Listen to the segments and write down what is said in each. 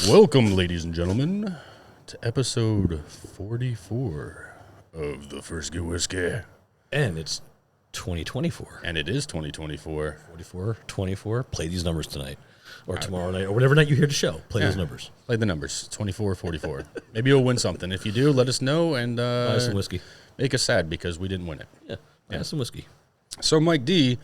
Welcome, ladies and gentlemen, to episode 44 of The First Good Whiskey. And it's 2024. And it is 2024. 44, 24. Play these numbers tonight or tomorrow night or whatever night you hear the show. Play those numbers. Play the numbers, 24, 44. Maybe you'll win something. If you do, let us know and Buy some whiskey. Make us sad because we didn't win it. Yeah, buy some whiskey. So, Mike D,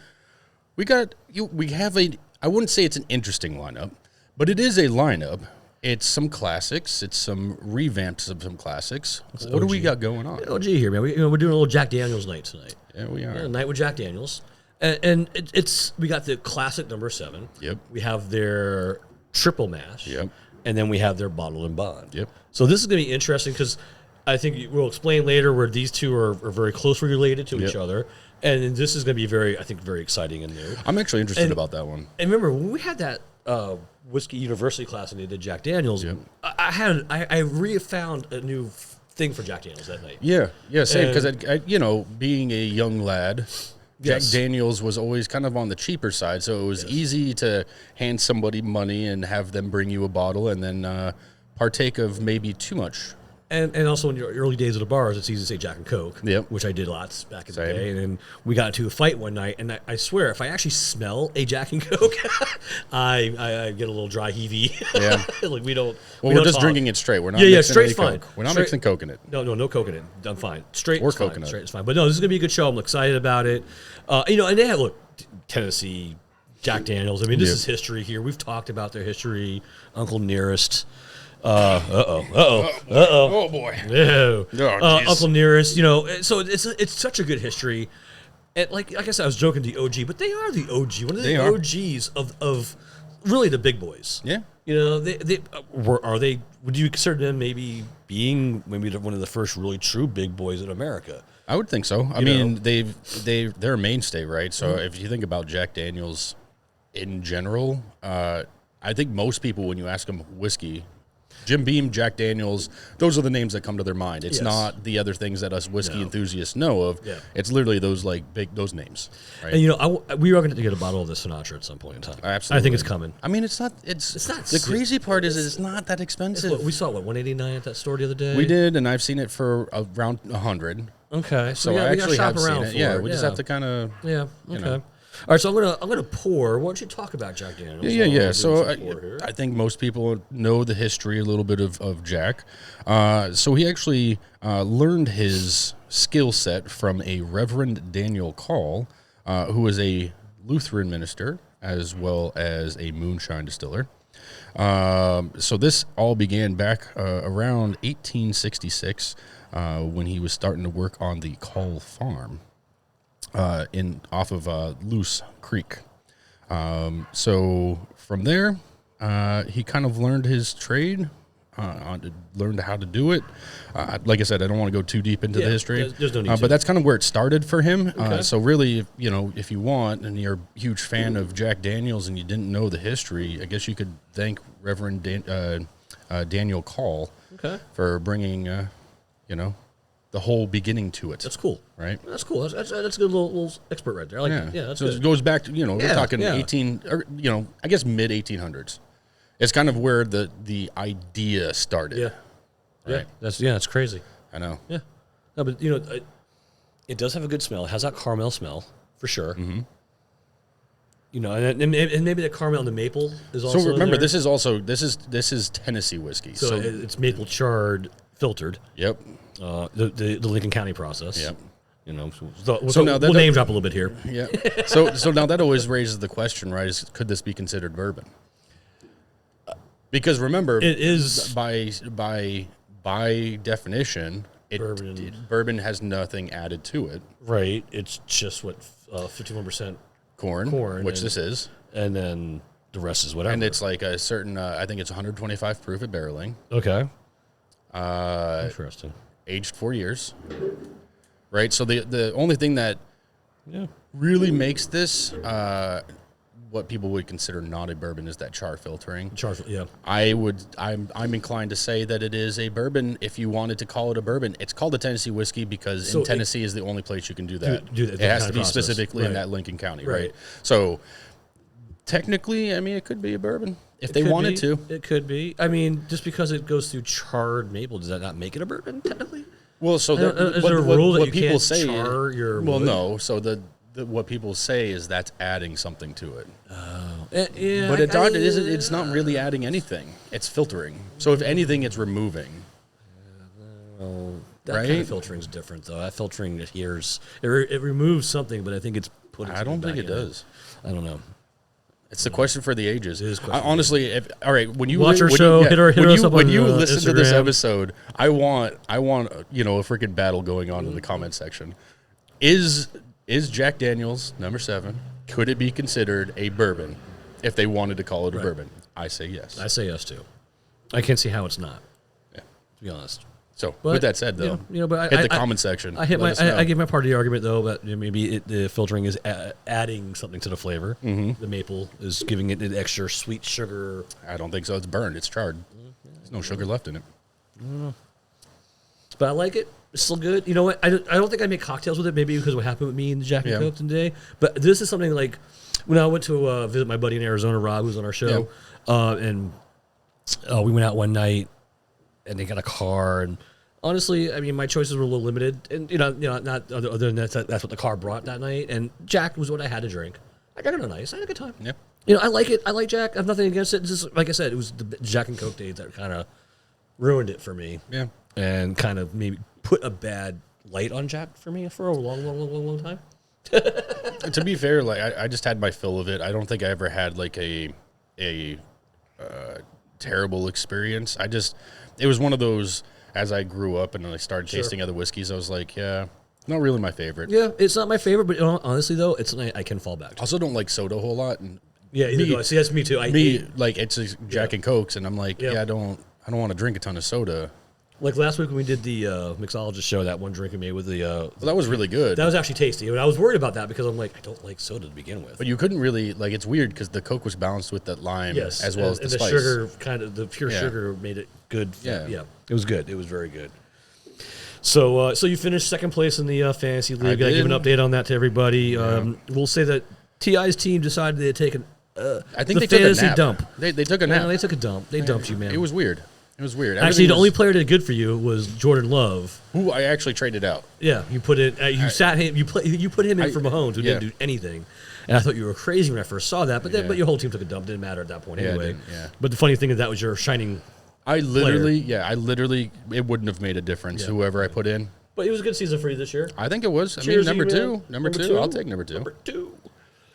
we have a, I wouldn't say it's an interesting lineup, but it is a lineup. It's some classics. It's some revamps of some classics. What do we got going on? OG here, man. We're doing a little Jack Daniels night tonight. Yeah, we are. Yeah, night with Jack Daniels. And we got the classic number 7. Yep. We have their triple mash. Yep. And then we have their bottle and bond. Yep. So this is going to be interesting because I think we'll explain later where these two are very closely related to each other. And this is going to be very exciting and new. I'm actually interested about that one. And remember, when we had that Whiskey University class and they did Jack Daniels, I re-found a new thing for Jack Daniels that night. Yeah, same. Because, being a young lad, Jack Daniels was always kind of on the cheaper side, so it was easy to hand somebody money and have them bring you a bottle and then partake of maybe too much. And also in your early days at the bars, it's easy to say Jack and Coke, Yep. which I did lots back in the day. And then we got into a fight one night, and I swear, if I actually smell a Jack and Coke, I get a little dry heavey. Yeah. Like we don't. Well, we're just drinking it straight. We're not. Yeah, mixing straight's any fine. Coke. We're not mixing Coke in it. No Coke in it. I'm fine. Straight or is fine. coconut. Straight is fine. But no, this is gonna be a good show. I'm excited about it. And they have Tennessee, Jack Daniels. I mean, this is history here. We've talked about their history. Uncle Nearest. Oh boy. No. Oh, Uncle Nearest. So it's such a good history. And like I said, I was joking the OG, but they are the OG. One of the OGs of really the big boys. Yeah. Are they? Would you consider them maybe being one of the first really true big boys in America? I would think so. I mean, they're a mainstay, right? So if you think about Jack Daniels in general, I think most people, when you ask them whiskey, Jim Beam, Jack Daniels, those are the names that come to their mind. It's not the other things that us whiskey enthusiasts know of. Yeah. It's literally those those names. Right? And we are going to get a bottle of this Sinatra at some point in time. Absolutely. I think it's coming. I mean, it's not. The crazy part is it's not that expensive. We saw $189 at that store the other day. We did, and I've seen it for around $100. Okay, so I actually have seen it. Yeah, we just have to kind of. Yeah. Okay. All right, so I'm gonna pour. Why don't you talk about Jack Daniels? Yeah. So I think most people know the history a little bit of Jack. So he actually learned his skill set from a Reverend Daniel Call, who was a Lutheran minister as well as a moonshine distiller. So this all began back around 1866 when he was starting to work on the Call farm. Off of Loose Creek. So from there, he kind of learned his trade, learned how to do it. Like I said, I don't want to go too deep into the history, there's no need but that's kind of where it started for him. So really, if you want, and you're a huge fan of Jack Daniels and you didn't know the history, I guess you could thank Reverend Daniel Call for bringing, the whole beginning to it. That's cool. Right? That's cool. That's a good little expert right there. I like it. Yeah, that's so good. It goes back to, we're talking 18, or, I guess mid 1800s. It's kind of where the idea started. Yeah. Right? Yeah. That's crazy. I know. Yeah. No, but, it does have a good smell. It has that caramel smell, for sure. Mm-hmm. And maybe the caramel and the maple is also. So remember, this is Tennessee whiskey. So it's maple charred, filtered. Yep. The Lincoln County process. Yep. So now we'll name drop a little bit here. Yeah. So now that always raises the question, right? Could this be considered bourbon? Because remember, it is by definition, bourbon has nothing added to it. Right. It's just 51% corn, which this is, and then the rest is whatever. And it's like a certain, I think it's 125 proof at barreling. Okay. Interesting. Aged 4 years. Right. So the only thing that really makes this what people would consider not a bourbon is that char filtering. I'm inclined to say that it is a bourbon. If you wanted to call it a bourbon, it's called a Tennessee whiskey because in Tennessee is the only place you can do that. It has to be specifically in that Lincoln County, right? So Technically, I mean, it could be a bourbon if It they could wanted be. to. It could be. I mean, just because it goes through charred maple, does that not make it a bourbon technically? Well, so Is there a rule that what you people can't say? char your Well, wood? no. So what people say is that's adding something to it. Yeah, But it's not really adding anything. It's filtering. So if anything, it's removing. That kind of filtering is different, though. That filtering adheres. It removes something, but I think it's putting. I don't think it back in does. I don't know. It's the question for the ages. It is question for honestly, all right, when you Watch our when show, you, hit us up when on, you listen to this Instagram. episode, I want a freaking battle going on in the comment section. Is Jack Daniel's number 7? Could it be considered a bourbon if they wanted to call it a bourbon? I say yes. I say yes too. I can't see how it's not. Yeah. To be honest. So But, with that said, though, but hit the comment section. I Let us know. give my part of the argument though that maybe the filtering is adding something to the flavor. Mm-hmm. The maple is giving it an extra sweet sugar. I don't think so. It's burned. It's charred. There's no sugar left in it. But I like it. It's still good. You know what? I don't think I make cocktails with it. Maybe because of what happened with me and Jack and Coke today. But this is something like when I went to visit my buddy in Arizona, Rob, who's on our show, and we went out one night, and they got a car. And honestly, I mean, my choices were a little limited, and not other than that's what the car brought that night. And Jack was what I had to drink. I drank it nice. I had a good time. Yep. I like it. I like Jack. I have nothing against it. It's just like I said, it was the Jack and Coke days that kind of ruined it for me. Yeah. And kind of maybe put a bad light on Jack for me for a long time. To be fair, like I just had my fill of it. I don't think I ever had like a terrible experience. It was one of those. As I grew up and I started tasting other whiskeys, I was like, yeah, not really my favorite. Yeah, it's not my favorite, but honestly though, it's something I can fall back to. Also, don't like soda a whole lot. And Yeah, see, that's me too. like it's a Jack and Cokes, and I'm like, I don't want to drink a ton of soda. Like last week when we did the mixologist show, that one drink we made with the Well, that was really good. that was actually tasty. And I was worried about that because I'm like, I don't like soda to begin with. But you couldn't really like. It's weird because the Coke was balanced with that lime, as well as the spice. Sugar, kind of the pure sugar made it good. Yeah. It was good. It was very good. So, you finished second place in the fantasy league. I give an update on that to everybody. We'll say that Ti's team decided they had taken. I think the they took a fantasy nap. dump. They took a nap. They took a dump. They dumped you, man. It was weird. Actually, Everything the only player that did good for you was Jordan Love. who I actually traded out. Yeah, you put it. You sat him. You put him in for Mahomes, who didn't do anything. And I thought you were crazy when I first saw that. But but your whole team took a dump. Didn't matter at that point anyway. But the funny thing is that was your shining. I literally, it wouldn't have made a difference whoever I put in. But it was a good season for you this year. I think it was. Cheers I mean, to you, number man. two. I'll take number two. Number 2.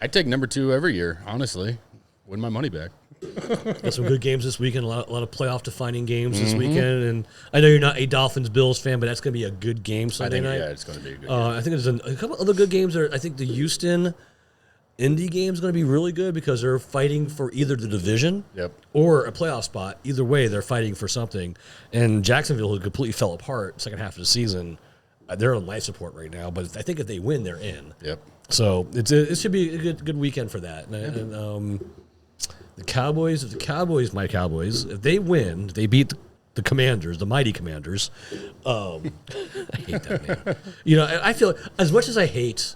I take number 2 every year. Honestly, win my money back. Got some good games this weekend. A lot of playoff defining games this weekend. And I know you're not a Dolphins Bills fan, but that's going to be a good game Sunday night. Yeah, it's going to be a good game. I think there's a couple other good games. I think the Houston Indy game is going to be really good because they're fighting for either the division or a playoff spot. Either way, they're fighting for something. And Jacksonville, who completely fell apart second half of the season, they're on life support right now. But I think if they win, they're in. Yep. So it should be a good weekend for that. And the Cowboys, my Cowboys, if they win, they beat the Commanders, the mighty Commanders. I hate that name. I feel as much as I hate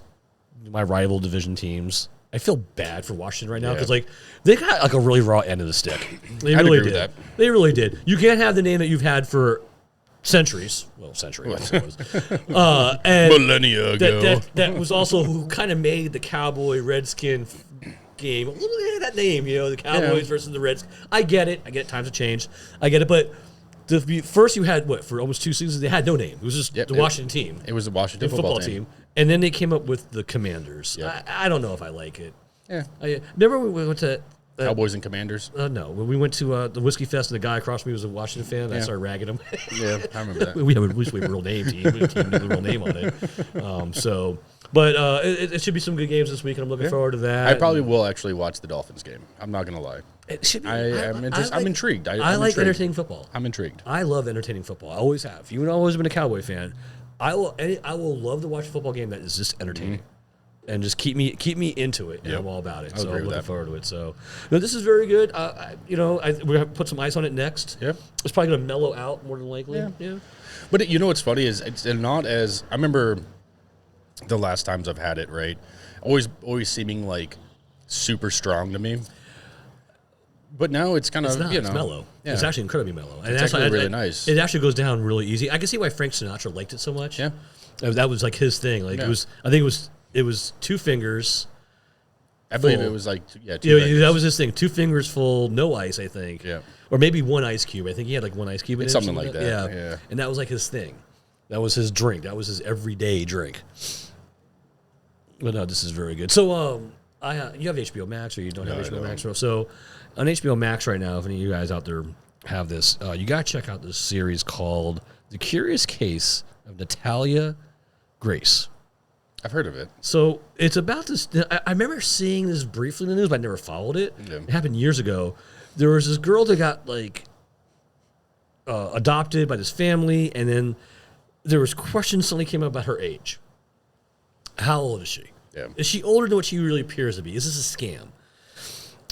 my rival division teams, I feel bad for Washington right now because they got a really raw end of the stick. They really did. With that. They really did. You can't have the name that you've had for centuries. Well, century, I suppose. And millennia ago. That was also who kind of made the Cowboy Redskin game. Look at that name, the Cowboys versus the Reds. I get it. Times have changed. I get it. But first you had, for almost 2 seasons, they had no name. It was just the Washington team. It was the Washington football team. And then they came up with the Commanders. Yep. I don't know if I like it. Yeah. Remember we went to... Cowboys and Commanders? No. When we went to the Whiskey Fest and the guy across from me was a Washington fan, and I started ragging him. Yeah, I remember that. we have a real name team. We have a real name on it. But it should be some good games this week, and I'm looking forward to that. I probably will actually watch the Dolphins game. I'm not going to lie. It should be, I'm intrigued. I like entertaining football. I'm intrigued. I love entertaining football. I always have. You've always been a Cowboy fan. I will love to watch a football game that is just entertaining. And just keep me into it. And I'm all about it. So I'm looking forward to it. So this is very good. We're gonna put some ice on it next. Yep. It's probably gonna mellow out more than likely. Yeah. But what's funny is it's not as I remember the last times I've had it. Right, always seeming like super strong to me. But now it's kind of, it's mellow. Yeah. It's actually incredibly mellow. And it's actually really nice. It actually goes down really easy. I can see why Frank Sinatra liked it so much. Yeah. That was like his thing. Like I think it was 2 fingers. I believe it was like, 2 fingers. That was his thing. 2 fingers full, no ice, I think. Yeah. Or maybe 1 ice cube. I think he had like 1 ice cube in it. Something like that. Yeah. And that was like his thing. That was his drink. That was his everyday drink. But no, this is very good. So you have HBO Max or you don't have HBO Max? So on HBO Max right now, if any of you guys out there have this, you got to check out this series called The Curious Case of Natalia Grace. I've heard of it. So it's about this. I remember seeing this briefly in the news, but I never followed it. Yeah. It happened years ago. There was this girl that got like adopted by this family, and then there was questions suddenly came up about her age. How old is she? Yeah. Is she older than what she really appears to be? Is this a scam?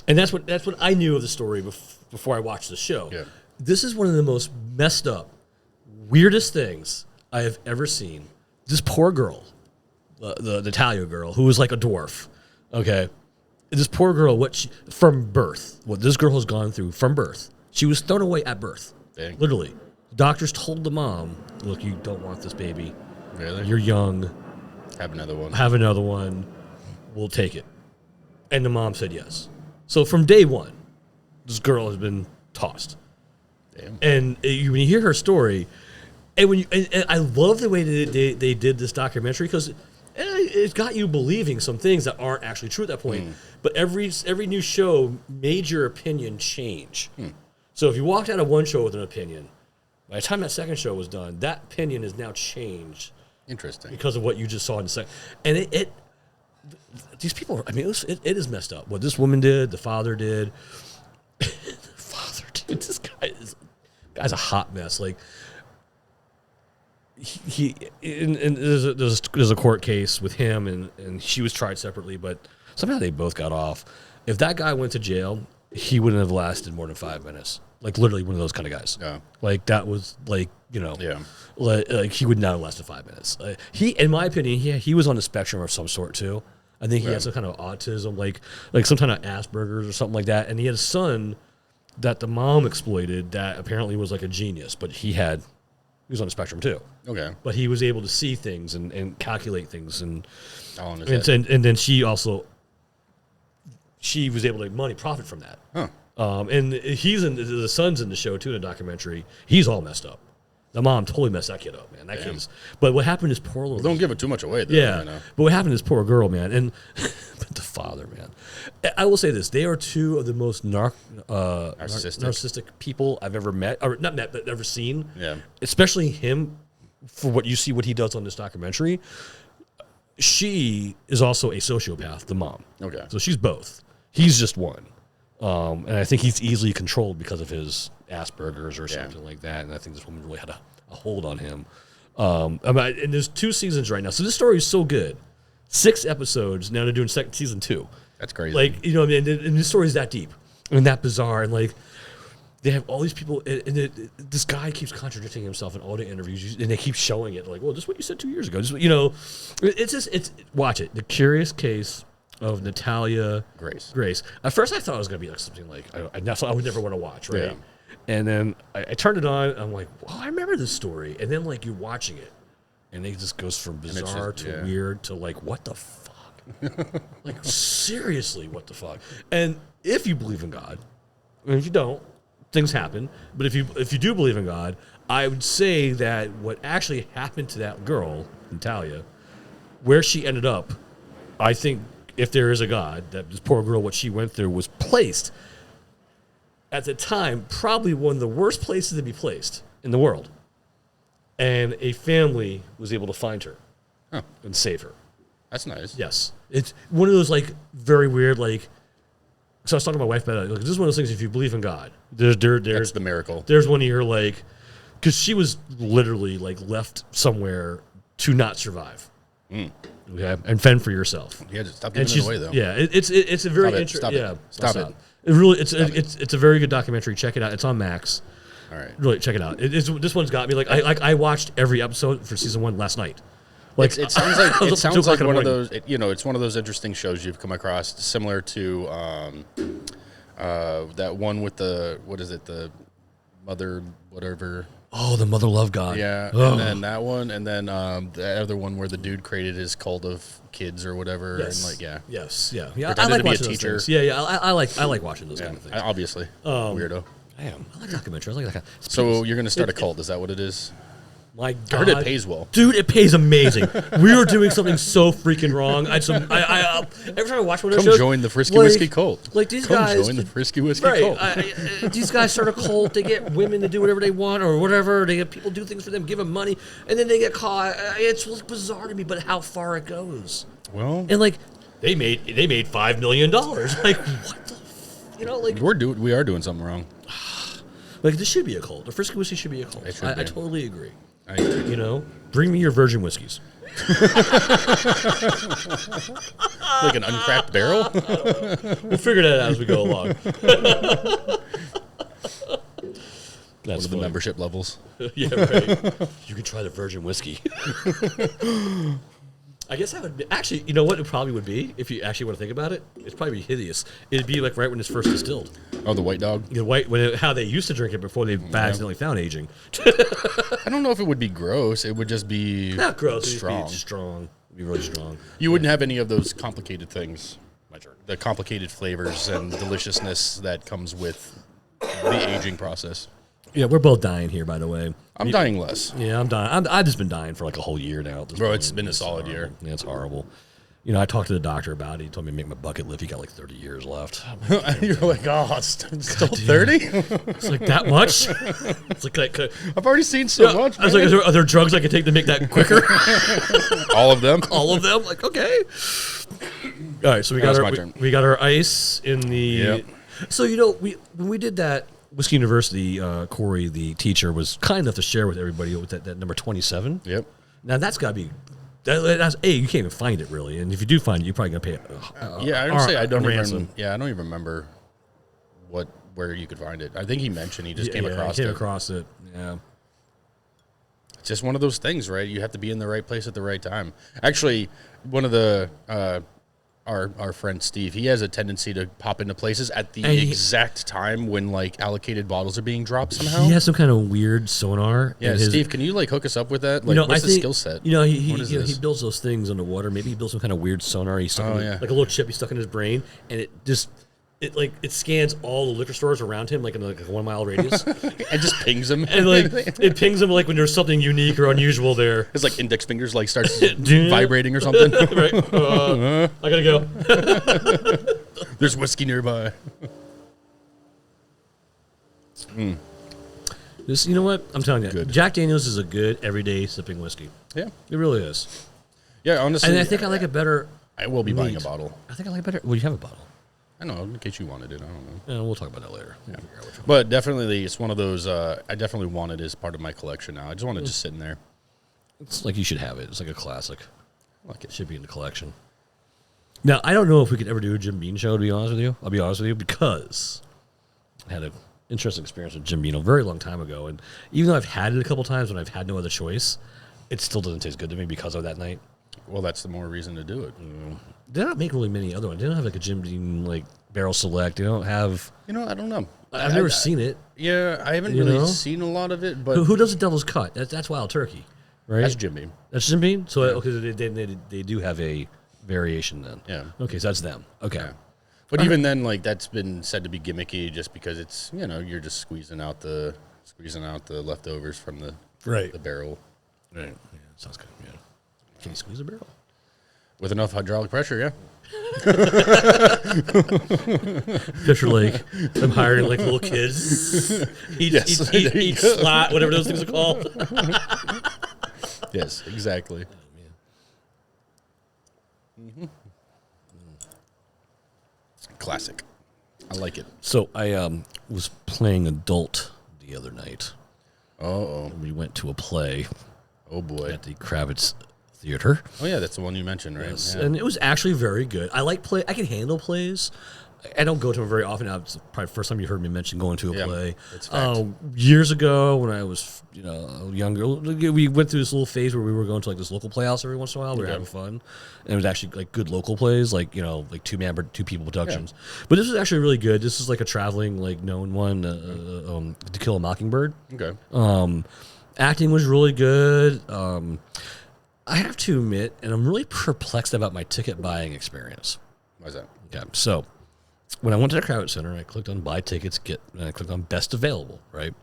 And that's what I knew of the story before I watched the show. Yeah. This is one of the most messed up, weirdest things I have ever seen. This poor girl, the Natalia girl, who was like a dwarf, okay? This poor girl, from birth, what this girl has gone through from birth, she was thrown away at birth. Dang. Literally. Doctors told the mom, look, you don't want this baby. Really? You're young. Have another one. We'll take it. And the mom said yes. So from day one, this girl has been tossed. Damn. And when you hear her story, and I love the way that they did this documentary because it's got you believing some things that aren't actually true at that point. But every new show made your opinion change. So if you walked out of one show with an opinion, by the time that second show was done, that opinion is now changed. Interesting. Because of what you just saw in the second. And these people, I mean, it is messed up. What this woman did, the father did. This guy's a hot mess. Like, there's a court case with him, and she was tried separately, but somehow they both got off. If that guy went to jail, he wouldn't have lasted more than 5 minutes. Like, literally one of those kind of guys. Yeah. Like, that was, like, like he would not have lasted 5 minutes. In my opinion, he was on the spectrum of some sort, too. I think he had some kind of autism, like some kind of Asperger's or something like that. And he had a son that the mom exploited that apparently was like a genius, but he was on the spectrum, too. Okay. But he was able to see things and calculate things. And then she was able to make money, profit from that. Huh. And the son's in the show too in the documentary. He's all messed up. The mom totally messed that kid up, man. That kid's. But what happened is poor little. Don't give it too much away, though. Yeah. But what happened is poor girl, man, and but the father, man. I will say this: they are two of the most narcissistic people I've ever met, or not met, but ever seen. Yeah. Especially him, for what he does on this documentary. She is also a sociopath, the mom. Okay. So she's both. He's just one. And I think he's easily controlled because of his Asperger's or something like that. And I think this woman really had a hold on him. And there's 2 seasons right now. So this story is so good. 6 episodes. Now they're doing season 2. That's crazy. Like, you know what I mean? And this story is that deep and that bizarre. And like, they have all these people. And this guy keeps contradicting himself in all the interviews. And they keep showing it. Like, well, this is what you said 2 years ago. This is what, watch it. The Curious Case of Natalia Grace. At first, I thought it was going to be like something like I would never want to watch, right? Yeah. And then I turned it on. And I'm like, well, I remember this story. And then like you're watching it, and it just goes from bizarre to weird to like, what the fuck? Like seriously, what the fuck? And if you believe in God, and if you don't, things happen. But if you do believe in God, I would say that what actually happened to that girl, Natalia, where she ended up, I think. If there is a God, that this poor girl, what she went through, was placed at the time, probably one of the worst places to be placed in the world. And a family was able to find her and save her. That's nice. Yes. It's one of those, like, very weird, like, so I was talking to my wife about it. Like, this is one of those things, if you believe in God, there's the miracle. There's one of your, like, because she was literally, like, left somewhere to not survive. Okay, and fend for yourself. Yeah, just stop giving it away, though. Yeah, it's a very interesting. Yeah, stop it. It's a very good documentary. Check it out. It's on Max. All right, really check it out. This one's got me. Like I watched every episode for season 1 last night. Like it sounds like it sounds like one of those. It's one of those interesting shows you've come across, similar to that one with the mother whatever. Oh, the Mother Love God. Yeah, oh. And then that one, and then the other one where the dude created his cult of kids or whatever, Yes. and Yes. Yeah. Pretended I like to be a watching teacher. those things. Yeah. I like watching those kind of things. Obviously, weirdo. Damn, I like documentaries. I like that kind. So you're gonna start a cult? Is that what it is? My I God, heard it pays well. dude. It pays amazing. We were doing something so freaking wrong. Every time I watch one of those shows, Join the Frisky Whiskey cult. Like these guys, join the Frisky Whiskey right? cult. These guys start a cult. They get women to do whatever they want or whatever. They get people do things for them, give them money, and then they get caught. It's bizarre to me, but how far it goes. Well, And like they made $5 million. Like what the, we are doing something wrong. Like this should be a cult. The Frisky Whiskey should be a cult. It should be. I totally agree. I agree. Bring me your virgin whiskeys. Like an uncracked barrel. We'll figure that out as we go along. That's one of the membership levels. Yeah, right. You can try the virgin whiskey. I guess that would be, actually, you know what it probably would be, if you actually want to think about it? It'd probably be hideous. It'd be like right when it's first distilled. Oh, the white dog? How they used to drink it before they accidentally found aging. I don't know if it would be gross. It would just be Not gross. strong. It'd be strong. It'd be really strong. You wouldn't have any of those complicated things. The complicated flavors and deliciousness that comes with the aging process. Yeah, we're both dying here, by the way. I'm dying less. Yeah, I'm dying. I've just been dying for like a whole year now. Bro, it's been a solid horrible. year. Yeah, it's horrible. I talked to the doctor about it. He told me to make my bucket lift. He got like 30 years left. You're like, oh, it's still 30? It's like that much? It's like I've already seen so much. I was like, are there drugs I can take to make that quicker? All of them? All of them? Like, okay. All right, so we got our ice in the... Yep. So, when we did that, Whiskey University, Corey, the teacher, was kind enough to share with everybody with that number 27. Yep. Now, that's got to be... That's you can't even find it, really. And if you do find it, you're probably going to pay I don't ransom. even remember where you could find it. I think he mentioned he just came across it. Yeah. It's just one of those things, right? You have to be in the right place at the right time. Actually, one of the our friend Steve, he has a tendency to pop into places at the exact time when like allocated bottles are being dropped somehow. He has some kind of weird sonar. Yeah, Steve, can you like hook us up with that? Like, what's the skill set? He builds those things underwater. Maybe he builds some kind of weird sonar. He's stuck like a little chip he's stuck in his brain, and it scans all the liquor stores around him, like in like a 1 mile radius. It just pings him. And it pings him like when there's something unique or unusual there. His like index fingers like starts vibrating or something. Right. I gotta go. There's whiskey nearby. This, you know what? I'm telling you, Good. Jack Daniels is a good everyday sipping whiskey. Yeah. It really is. Yeah, honestly. And I think I like it better. I will be buying a bottle. I think I like it better. Well, you have a bottle. I know, in case you wanted it. I don't know. Yeah, we'll talk about that later. Yeah. But definitely, it's one of those, I definitely want it as part of my collection now. I just want it just sitting there. It's like you should have it. It's like a classic. I like it. Should be in the collection. Now, I don't know if we could ever do a Jim Beam show, to be honest with you. I'll be honest with you, because I had an interesting experience with Jim Beam a very long time ago. And even though I've had it a couple times when I've had no other choice, it still doesn't taste good to me because of that night. Well, that's the more reason to do it. They don't make really many other ones. They don't have like a Jim Beam like barrel select. They don't have. I don't know. I've never seen it. Yeah, I haven't really seen a lot of it. But Who does the Devil's Cut? That's Wild Turkey, right? That's Jim Beam. That's Jim Beam. So okay, they do have a variation then. Yeah. Okay, so that's them. Okay. Yeah. But even then, like that's been said to be gimmicky, just because it's you're just squeezing out the leftovers from the barrel. Right. Yeah, sounds good. Yeah. Can you squeeze a barrel? With enough hydraulic pressure, yeah. Fisher Lake. I'm hiring like little kids. Eat slot, whatever those things are called. Yes, exactly. Classic. I like it. So I was playing adult the other night. Oh. We went to a play. Oh boy. At the Kravitz Theater. Oh yeah, that's the one you mentioned, right? Yes. Yeah. And it was actually very good. I like play. I can handle plays. I don't go to them very often. Now, it's probably the first time you heard me mention going to a play. That's fact. Years ago, when I was younger, we went through this little phase where we were going to like this local playhouse every once in a while. We were having fun, and it was actually like good local plays, like like two people productions. Yeah. But this was actually really good. This is like a traveling like known one, To Kill a Mockingbird. Okay. Acting was really good. I have to admit, and I'm really perplexed about my ticket buying experience. Why is that? Okay, so when I went to the Crowd Center, I clicked on buy tickets, and I clicked on best available, right?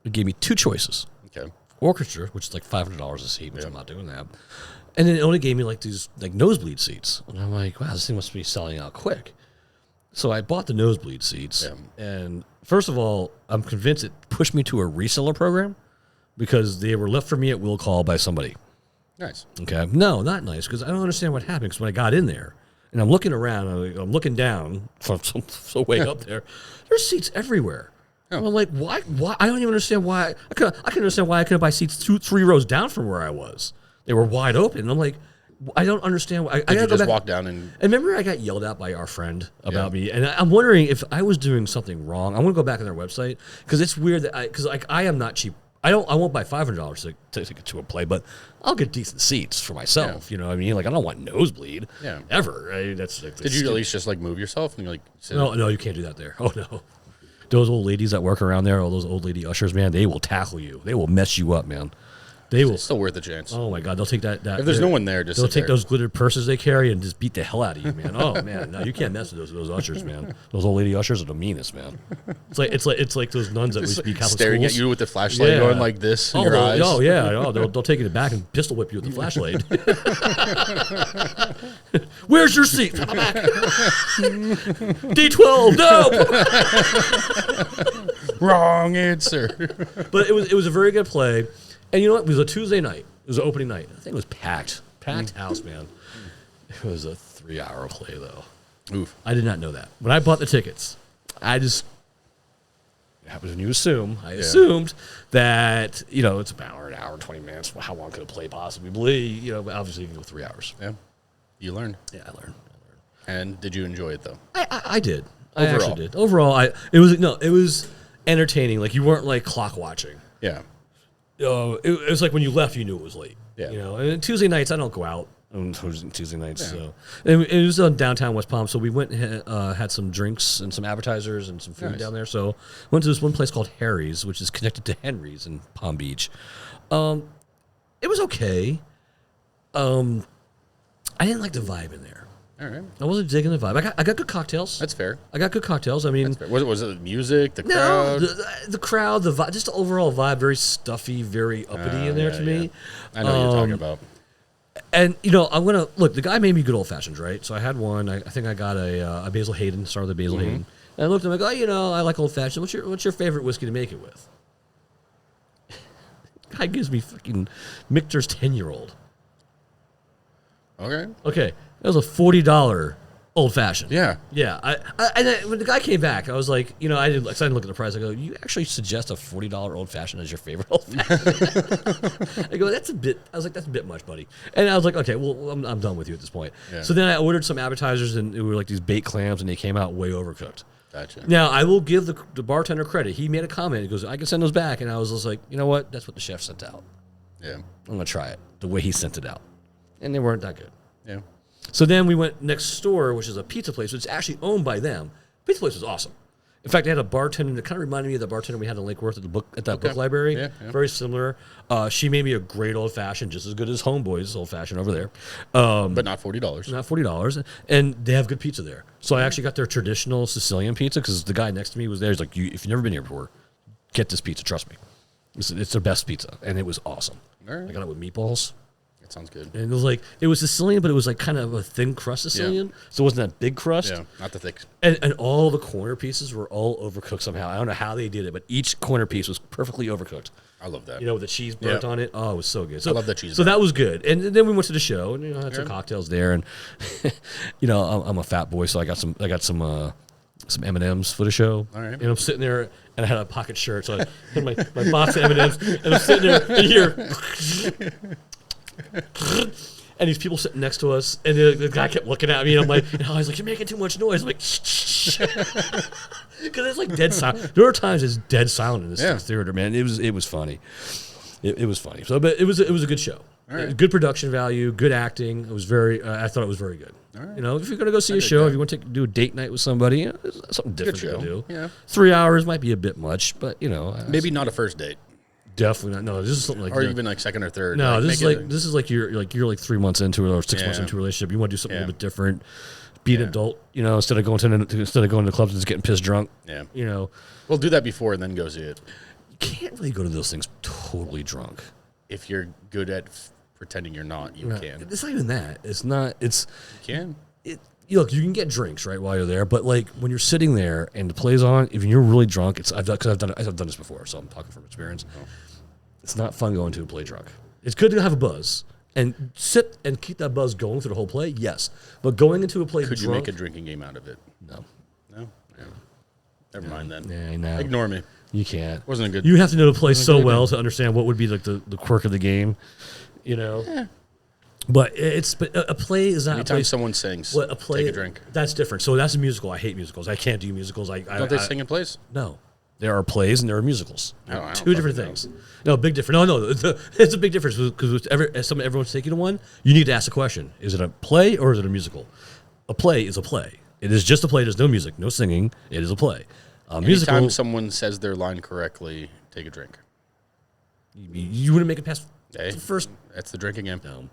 It gave me two choices. Okay. Orchestra, which is like $500 a seat, which I'm not doing that. And then it only gave me like these like nosebleed seats. And I'm like, wow, this thing must be selling out quick. So I bought the nosebleed seats. Yeah. And first of all, I'm convinced it pushed me to a reseller program because they were left for me at will call by somebody. Nice. Okay. No, not nice, because I don't understand what happened. Because when I got in there, and I'm looking around, I'm looking down from so way up there, there's seats everywhere. Oh. I'm like, why? I don't even understand why. I can understand why I couldn't buy seats 2-3 rows down from where I was. They were wide open. And I'm like, I don't understand. I gotta just walk down and remember I got yelled at by our friend about me, and I'm wondering if I was doing something wrong. I want to go back on their website because it's weird that I am not cheap. I won't buy $500 to get to a play, but I'll get decent seats for myself. Yeah. You know what I mean? Like I don't want nosebleed ever. Right? That's like, did you at least just like move yourself and like sit No, you can't do that there. Oh no. Those old ladies that work around there, all those old lady ushers, man, they will tackle you. They will mess you up, man. They will. It's still worth the chance. Oh my God, they'll take that. If there's no one there, they'll take those glittered purses they carry and just beat the hell out of you, man. Oh man, no, you can't mess with those ushers, man. Those old lady ushers are the meanest, man. It's like those nuns that we speak Catholic staring schools. at you with the flashlight going like this in your eyes. Oh yeah, they'll take you back and pistol whip you with the flashlight. Where's your seat? Come back. D12. No. Wrong answer. But it was a very good play. And you know what? It was a Tuesday night. It was an opening night. I think it was packed. Packed house, man. It was a 3-hour play, though. Oof. I did not know that. When I bought the tickets, it happens when you assume. I assumed that, it's about an hour and 20 minutes. Well, how long could a play possibly be? Obviously you can go 3 hours. Yeah. You learned. Yeah, I learned. And did you enjoy it, though? I did. I actually did. Overall, it was entertaining. Like, you weren't, like, clock watching. Yeah. It was like when you left, you knew it was late. Yeah. And Tuesday nights, I don't go out on Tuesday nights. Yeah. So it was on downtown West Palm. So we went and had some drinks and some appetizers and some food down there. So went to this one place called Harry's, which is connected to Henry's in Palm Beach. It was okay. I didn't like the vibe in there. All right. I wasn't digging the vibe. I got good cocktails. That's fair. I got good cocktails. I mean, was it the music, the crowd? The crowd, the vibe, just the overall vibe, very stuffy, very uppity in there to me. I know what you're talking about. And I'm gonna look. The guy made me good old fashions, right? So I had one. I think I got a Basil Hayden. Started with Basil Hayden. And I looked at him. I go, I like old fashioned. What's your favorite whiskey to make it with? Guy gives me fucking Michter's 10-year-old. Okay. That was a $40 old fashioned. Yeah. Yeah. When the guy came back, I was like, I didn't look at the price. I go, you actually suggest a $40 old fashioned as your favorite old fashioned? I go, that's a bit much, buddy. And I was like, okay, well, I'm done with you at this point. Yeah. So then I ordered some appetizers, and it were like these baked clams, and they came out way overcooked. Gotcha. Now, I will give the bartender credit. He made a comment. He goes, I can send those back. And I was just like, you know what? That's what the chef sent out. Yeah. I'm going to try it the way he sent it out. And they weren't that good. Yeah. So then we went next door, which is a pizza place, which is actually owned by them. Pizza place was awesome. In fact, they had a bartender that kind of reminded me of the bartender we had in Lake Worth at that book library. Yeah. Very similar. She made me a great old fashioned, just as good as Homeboy's old fashioned over there. But not $40. Not $40. And they have good pizza there. So I actually got their traditional Sicilian pizza because the guy next to me was there. He's like, if you've never been here before, get this pizza. Trust me. It's their best pizza. And it was awesome. All right. I got it with meatballs. That sounds good. And it was Sicilian, but it was like kind of a thin crust Sicilian. Yeah. So it wasn't that big crust. Yeah, not the thick. And all the corner pieces were all overcooked somehow. I don't know how they did it, but each corner piece was perfectly overcooked. I love that. With the cheese burnt on it. Oh, it was so good. So, I love the cheese. So that was good. And then we went to the show and had some cocktails there. And I'm a fat boy, so I got some M&Ms for the show. All right. And I'm sitting there, and I had a pocket shirt, so I had my box of M&Ms, and I'm sitting there, and here. And these people sitting next to us, and the guy kept looking at me, and I'm like, he's like, you're making too much noise. I'm like, shh. Because it's like dead silent. There are times it's dead silent in this theater, man. It was funny. It was funny. So, but it was a good show. Right. Good production value, good acting. It was I thought it was very good. Right. You know, if you're going to go see a show, if you want to do a date night with somebody, you know, something different to do. Yeah. 3 hours might be a bit much, but you know, maybe not a first date. Definitely not. No, this is something like, or even like second or third. No, this is like you're 3 months into it or 6 months into a relationship. You want to do something a little bit different. Be an adult, you know, instead of going to the clubs and just getting pissed drunk. Yeah, you know, we'll do that before and then go see it. You can't really go to those things totally drunk. If you're good at pretending you're not, you can. It's not even that. It's not. It's you can. Look, you can get drinks right while you're there, but like when you're sitting there and the play's on, if you're really drunk, I've done this before, so I'm talking from experience. Oh. It's not fun going to a play drunk. It's good to have a buzz and sit and keep that buzz going through the whole play. Yes, but going into a play, could you make a drinking game out of it? No. Yeah. Never mind then. Yeah, I know. Ignore me. You can't. Wasn't a good. You have to know the play so well to understand what would be like the quirk of the game, you know. Yeah. But a play is not. Anytime someone sings, take a drink. That's different. So that's a musical. I hate musicals. I can't do musicals. Don't they sing in plays? No, there are plays and there are musicals. No, two different things. No, big difference. No, it's a big difference because everyone's taking to one. You need to ask the question: is it a play or is it a musical? A play is a play. It is just a play. There's no music, no singing. It is a play. Musical. Anytime someone says their line correctly, take a drink. You wouldn't make it past the first. That's the drinking game. No.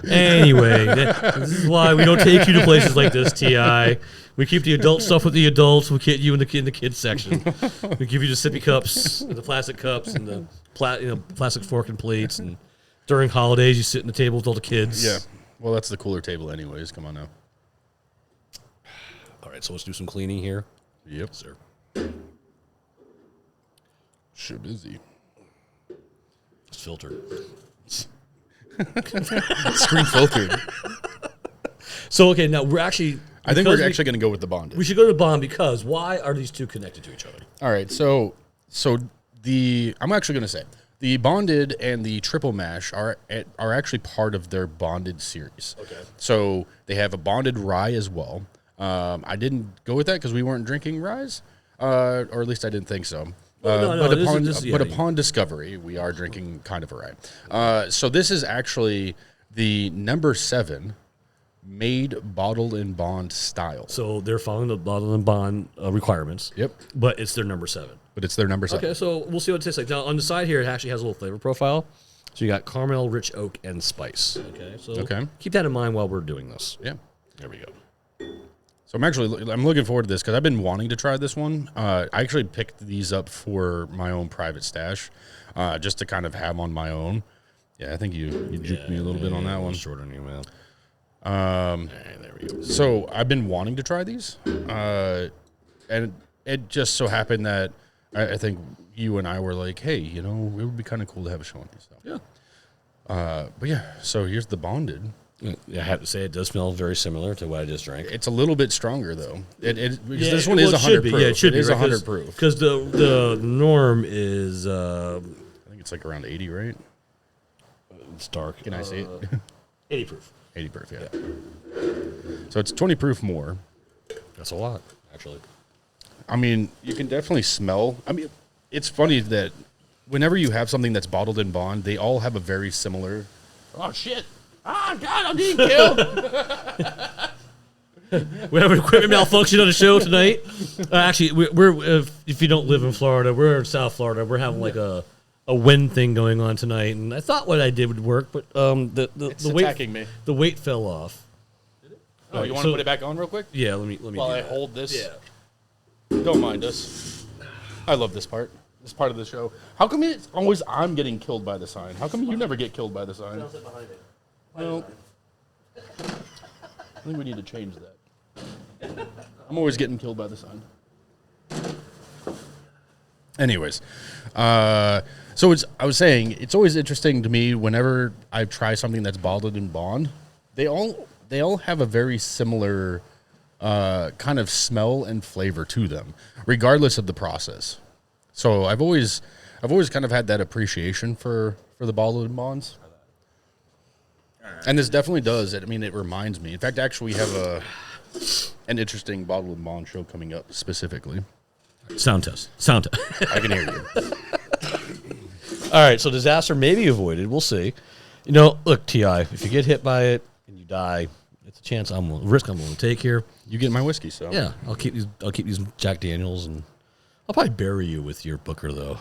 Anyway, this is why we don't take you to places like this, T.I. We keep the adult stuff with the adults. We get you in the kids section. We give you the sippy cups, and the plastic cups, and the plastic fork and plates. And during holidays, you sit in the table with all the kids. Yeah. Well, that's the cooler table, anyways. Come on now. All right, so let's do some cleaning here. Yep, sir. Sure busy. It's filtered. Screen filtered. So, okay, now we're actually... I think we're actually going to go with the bonded. We should go to bond because why are these two connected to each other? All right, so I'm actually going to say the bonded and the triple mash are actually part of their bonded series. Okay. So they have a bonded rye as well. I didn't go with that because we weren't drinking ryes, or at least I didn't think so. But upon discovery, we are drinking kind of a rye. So this is actually the number 7 made bottled in bond style. So they're following the bottled in bond requirements. Yep. But it's their number 7. But it's their number 7. Okay, so we'll see what it tastes like. Now, on the side here, it actually has a little flavor profile. So you got caramel, rich oak, and spice. Okay, so keep that in mind while we're doing this. Yeah. There we go. So I'm looking forward to this because I've been wanting to try this one. I actually picked these up for my own private stash, just to kind of have on my own. Yeah, I think you juked me a little bit on that one. Short on you, man. There we go. So I've been wanting to try these, and it just so happened that I think you and I were like, hey, it would be kind of cool to have a show on these. So. Yeah. But yeah, so here's the bonded. I have to say it does smell very similar to what I just drank. It's a little bit stronger though. Because this one is 100 proof. Yeah, it should be. It is 100 proof. Because the norm is I think it's like around 80, right? It's dark. Can I say it? 80 proof. 80 proof, yeah. So it's 20 proof more. That's a lot, actually. I mean, you can definitely smell. I mean, it's funny that whenever you have something that's bottled in bond, they all have a very similar. Oh shit! Oh, God, I'm being killed. We have an equipment malfunction on the show tonight. Actually, we're if you don't live in Florida, we're in South Florida. We're having like a wind thing going on tonight, and I thought what I did would work, but the weight fell off. Did it? Oh, you want to put it back on real quick? Yeah, let me. While I hold this. Yeah. Don't mind us. I love this part. This part of the show. How come it's always I'm getting killed by the sign? How come you never get killed by the sign? I'll sit behind it. Well, I think we need to change that. I'm always getting killed by the sign. Anyways, I was saying, it's always interesting to me whenever I try something that's bottled in bond. They all have a very similar kind of smell and flavor to them, regardless of the process. So I've always kind of had that appreciation for the bottled in bonds. And this definitely does. I mean, it reminds me. In fact, actually, we have An interesting bottle and bond show coming up specifically. Sound test. I can hear you. All right, so disaster may be avoided. We'll see. You know, look, T.I., if you get hit by it and you die, it's a chance risk I'm willing to take here. You get my whiskey, so yeah, I'll keep these Jack Daniels, and I'll probably bury you with your Booker, though.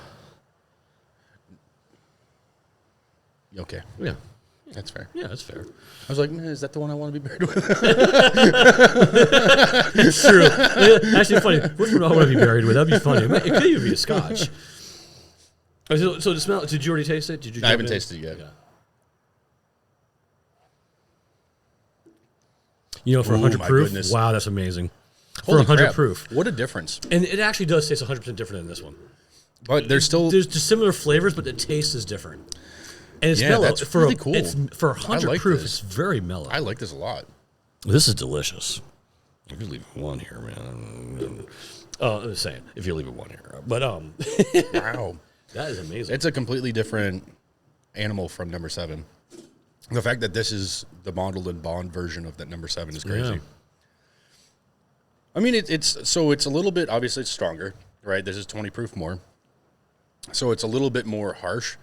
Okay. Yeah. That's fair. Yeah, that's fair. I was like, is that the one I want to be buried with? It's true. Yeah, actually, funny. Which one do I want to be buried with? That'd be funny. It could even be a Scotch. So the smell. Did you already taste it? I haven't tasted it yet. Yeah. You know, for 100 proof, goodness. wow, that's amazing. Holy for 100 crap. proof. What a difference. And it actually does taste 100% different than this one. But there's just similar flavors, but the taste is different. And it's Yeah, mellow. that's really cool. It's, for 100 like proof, this. it's very mellow. I like this a lot. This is delicious. I could leave one here, man. I'm just saying, if you leave it one here. But, Wow. that is amazing. It's a completely different animal from number 7. The fact that this is the bottled and bond version of that number 7 is crazy. Yeah. I mean, it's a little bit, obviously it's stronger, right? This is 20 proof more. So it's a little bit more harsh.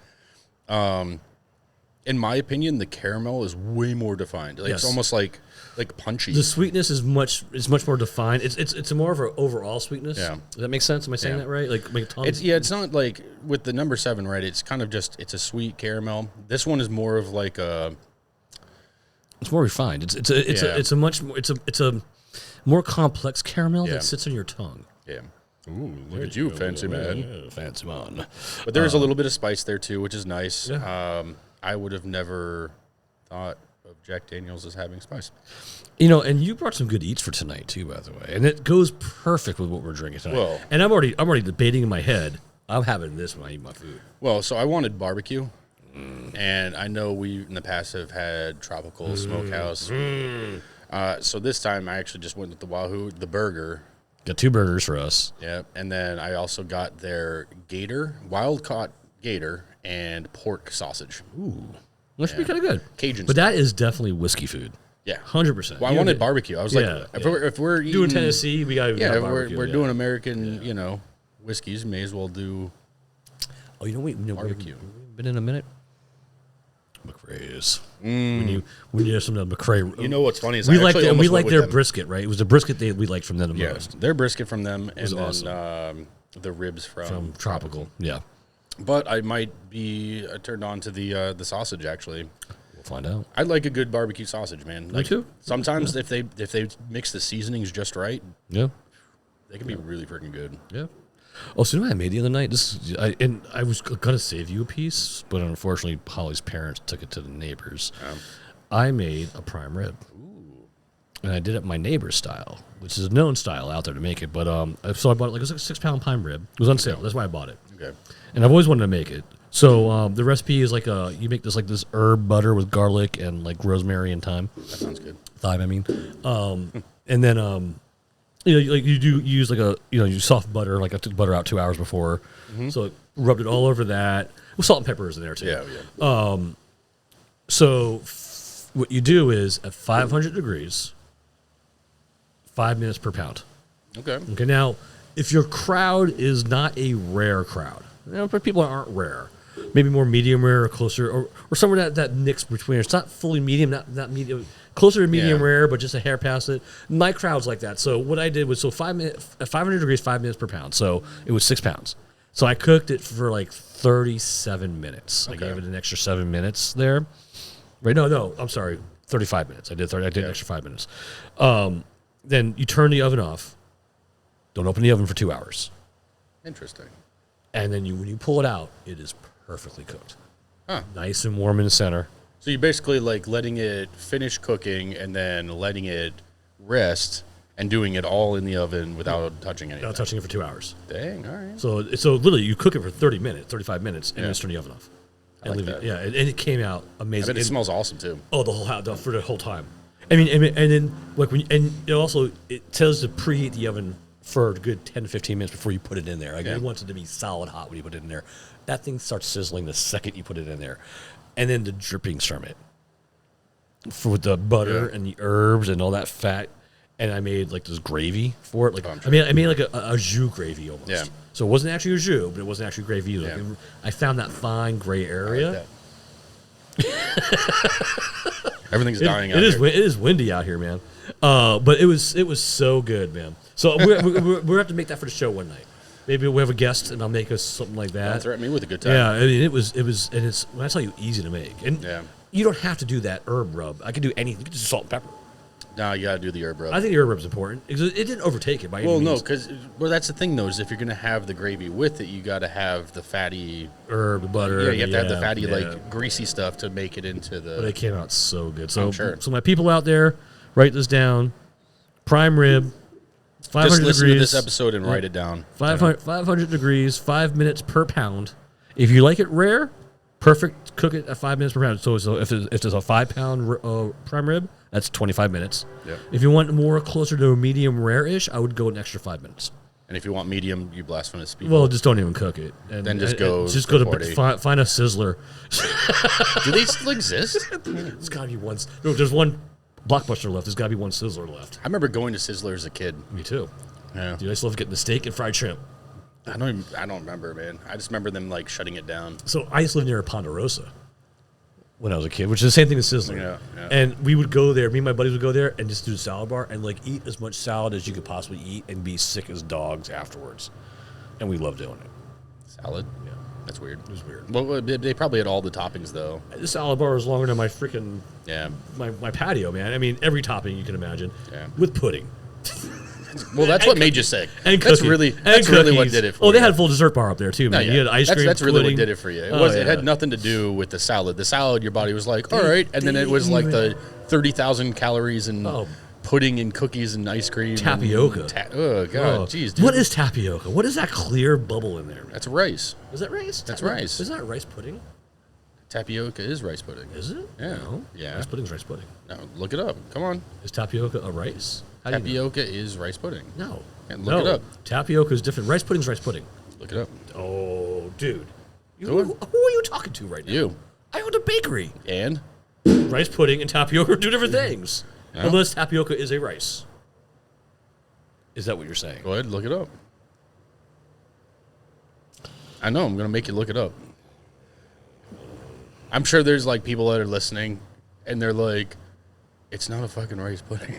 In my opinion, the caramel is way more defined. Like, Yes. It's almost like punchy. The sweetness is much more defined. It's a more of an overall sweetness. Yeah. Does that make sense? Am I saying Yeah. that right? Like a ton? It's not like with the number 7, right? It's kind of just, it's a sweet caramel. This one is more of like a... It's more refined. It's a more complex caramel Yeah. that sits on your tongue. Yeah. Ooh, look at you, fancy man. Yeah, fancy man. But there is a little bit of spice there too, which is nice. Yeah. I would have never thought of Jack Daniels as having spice. You know, and you brought some good eats for tonight too, by the way, and it goes perfect with what we're drinking tonight. Well- and I'm already debating in my head. I'm having this when I eat my food. Well, so I wanted barbecue, and I know we in the past have had tropical smokehouse. So this time I actually just went with the Wahoo, the burger. Got 2 burgers for us. Yeah, and then I also got their gator, wild caught gator, and pork sausage. Ooh, that should be kind of good. Cajun but style. that is definitely whiskey food. Yeah, 100%. Well, I wanted barbecue. I was like, if we're eating, doing Tennessee, we got to if barbecue. we're doing American, whiskeys, may as well do. Oh, barbecue. Been in a minute. McRae's. When you have some of the McRae. You know what's funny is we I like actually them. We almost like went their with them. brisket, right? It was the brisket we liked from them the Yeah, most. their brisket from them, and then awesome. the ribs From Tropical. Yeah. But I might be turned on to the sausage. Actually, We'll find out. I like a good barbecue sausage, man. Me too. Sometimes if they mix the seasonings just right, Yeah. they can be really freaking good. Yeah. Oh, so you know what I made the other night? I was gonna save you a piece, but unfortunately, Holly's parents took it to the neighbors. I made a prime rib, and I did it my neighbor's style, which is a known style out there to make it. But so I bought it. It was like a 6-pound prime rib. It was on sale. That's why I bought it. Okay. And I've always wanted to make it. So the recipe is like you make this herb butter with garlic and like rosemary and thyme. That sounds good. Thyme, I mean. And then you use like you soft butter, like I took butter out 2 hours before, so it rubbed it all over that. With salt and pepper is in there too. Yeah. So what you do is at 500 degrees, 5 minutes per pound. Okay. Okay. Now, if your crowd is not a rare crowd, people aren't rare, maybe more medium rare or closer, or somewhere that mix between. It's not fully medium, not medium. Closer to medium rare, but just a hair past it. My crowd's like that. So what I did was 5 minutes, at 500 degrees, 5 minutes per pound. So it was 6 pounds. So I cooked it for like 37 minutes. I gave it an extra 7 minutes there. Right? No. I'm sorry. 35 minutes. I did an extra 5 minutes. Then you turn the oven off. Don't open the oven for 2 hours. Interesting. And then when you pull it out, it is perfectly cooked. Huh. Nice and warm in the center. So you basically like letting it finish cooking and then letting it rest and doing it all in the oven without touching anything. Not touching it for 2 hours. Dang, all right. So literally, you cook it for 30 minutes, 35 minutes, and then just turn the oven off. And like leave that. it. Yeah, and it came out I amazing. bet it smells awesome too. Oh, the whole house for the whole time. I mean, and then like it tells to preheat the oven for a good 10 to 15 minutes before you put it in there. Like, Yeah. you want it to be solid hot when you put it in there. That thing starts sizzling the second you put it in there, and then the drippings from it, with the butter and the herbs and all that fat. and I made like this gravy for it. Like I made like a jus gravy almost. Yeah. So it wasn't actually a jus, but it wasn't actually gravy either. Yeah. I found that fine gray area. Everything's dying out here. here. It is windy out here, man. But it was so good, man. So we're have to make that for the show one night. Maybe we'll have a guest and I'll make us something like that. Don't threaten me with a good time. Yeah, I mean it was, and it's when I tell you easy to make, and you don't have to do that herb rub. I can do anything. You can just salt and pepper. No, you got to do the herb rub. I think the herb rub's important because it didn't overtake it by any means. Well, no, because that's the thing though is if you're gonna have the gravy with it, you got to have the fatty herb, butter. Yeah, you have to have the fatty like greasy stuff to make it into the. But it came out so good. So, sure. So my people out there, write this down: prime rib. 500 Just listen degrees, to this episode and write it down. 500 degrees, 5 minutes per pound. If you like it rare, perfect. Cook it at 5 minutes per pound. So if there's a 5 pound prime rib, that's 25 minutes. Yep. If you want more closer to a medium rare-ish, I would go an extra 5 minutes. And if you want medium, you blasphemous people. Well, just don't even cook it. And, then just go to find a sizzler. Do they still exist? There's got to be one. No, there's one Blockbuster left. There's got to be one Sizzler left. I remember going to Sizzler as a kid. Me too. Yeah. Dude, I still love getting the steak and fried shrimp. I don't remember, man. I just remember them like shutting it down. So I used to live near Ponderosa when I was a kid, which is the same thing as Sizzler. Yeah. And we would go there. Me and my buddies would go there and just do the salad bar and like eat as much salad as you could possibly eat and be sick as dogs afterwards. And we loved doing it. Salad? Yeah. That's weird. It was weird. Well, they probably had all the toppings though. The salad bar was longer than my freaking my patio, man. I mean, every topping you can imagine. Yeah. With pudding. Well, that's what made you sick. And that's really what did it for you. Oh, they had a full dessert bar up there too, man. You had ice cream. That's really pudding. what did it for you. It had nothing to do with the salad. The salad, your body was like, all right, and then it was like the 30,000 calories and pudding and cookies and ice cream. Tapioca. Oh god, jeez. Dude. What is tapioca? What is that clear bubble in there? That's rice. Is that rice? That's rice. Is that rice pudding? Tapioca is rice pudding. Is it? Yeah. No. Yeah. Rice pudding's rice pudding. No, look it up. Come on. Is tapioca a rice? How do you know? Tapioca is rice pudding. No. Look it up. Tapioca is different. Rice pudding's rice pudding. Look it up. Oh, dude. Who are you talking to right now? You. I own a bakery. And? Rice pudding and tapioca are two different things. No. Unless tapioca is a rice. Is that what you're saying? Go ahead, look it up. I know, I'm going to make you look it up. I'm sure there's like people that are listening and they're like, it's not a fucking rice pudding.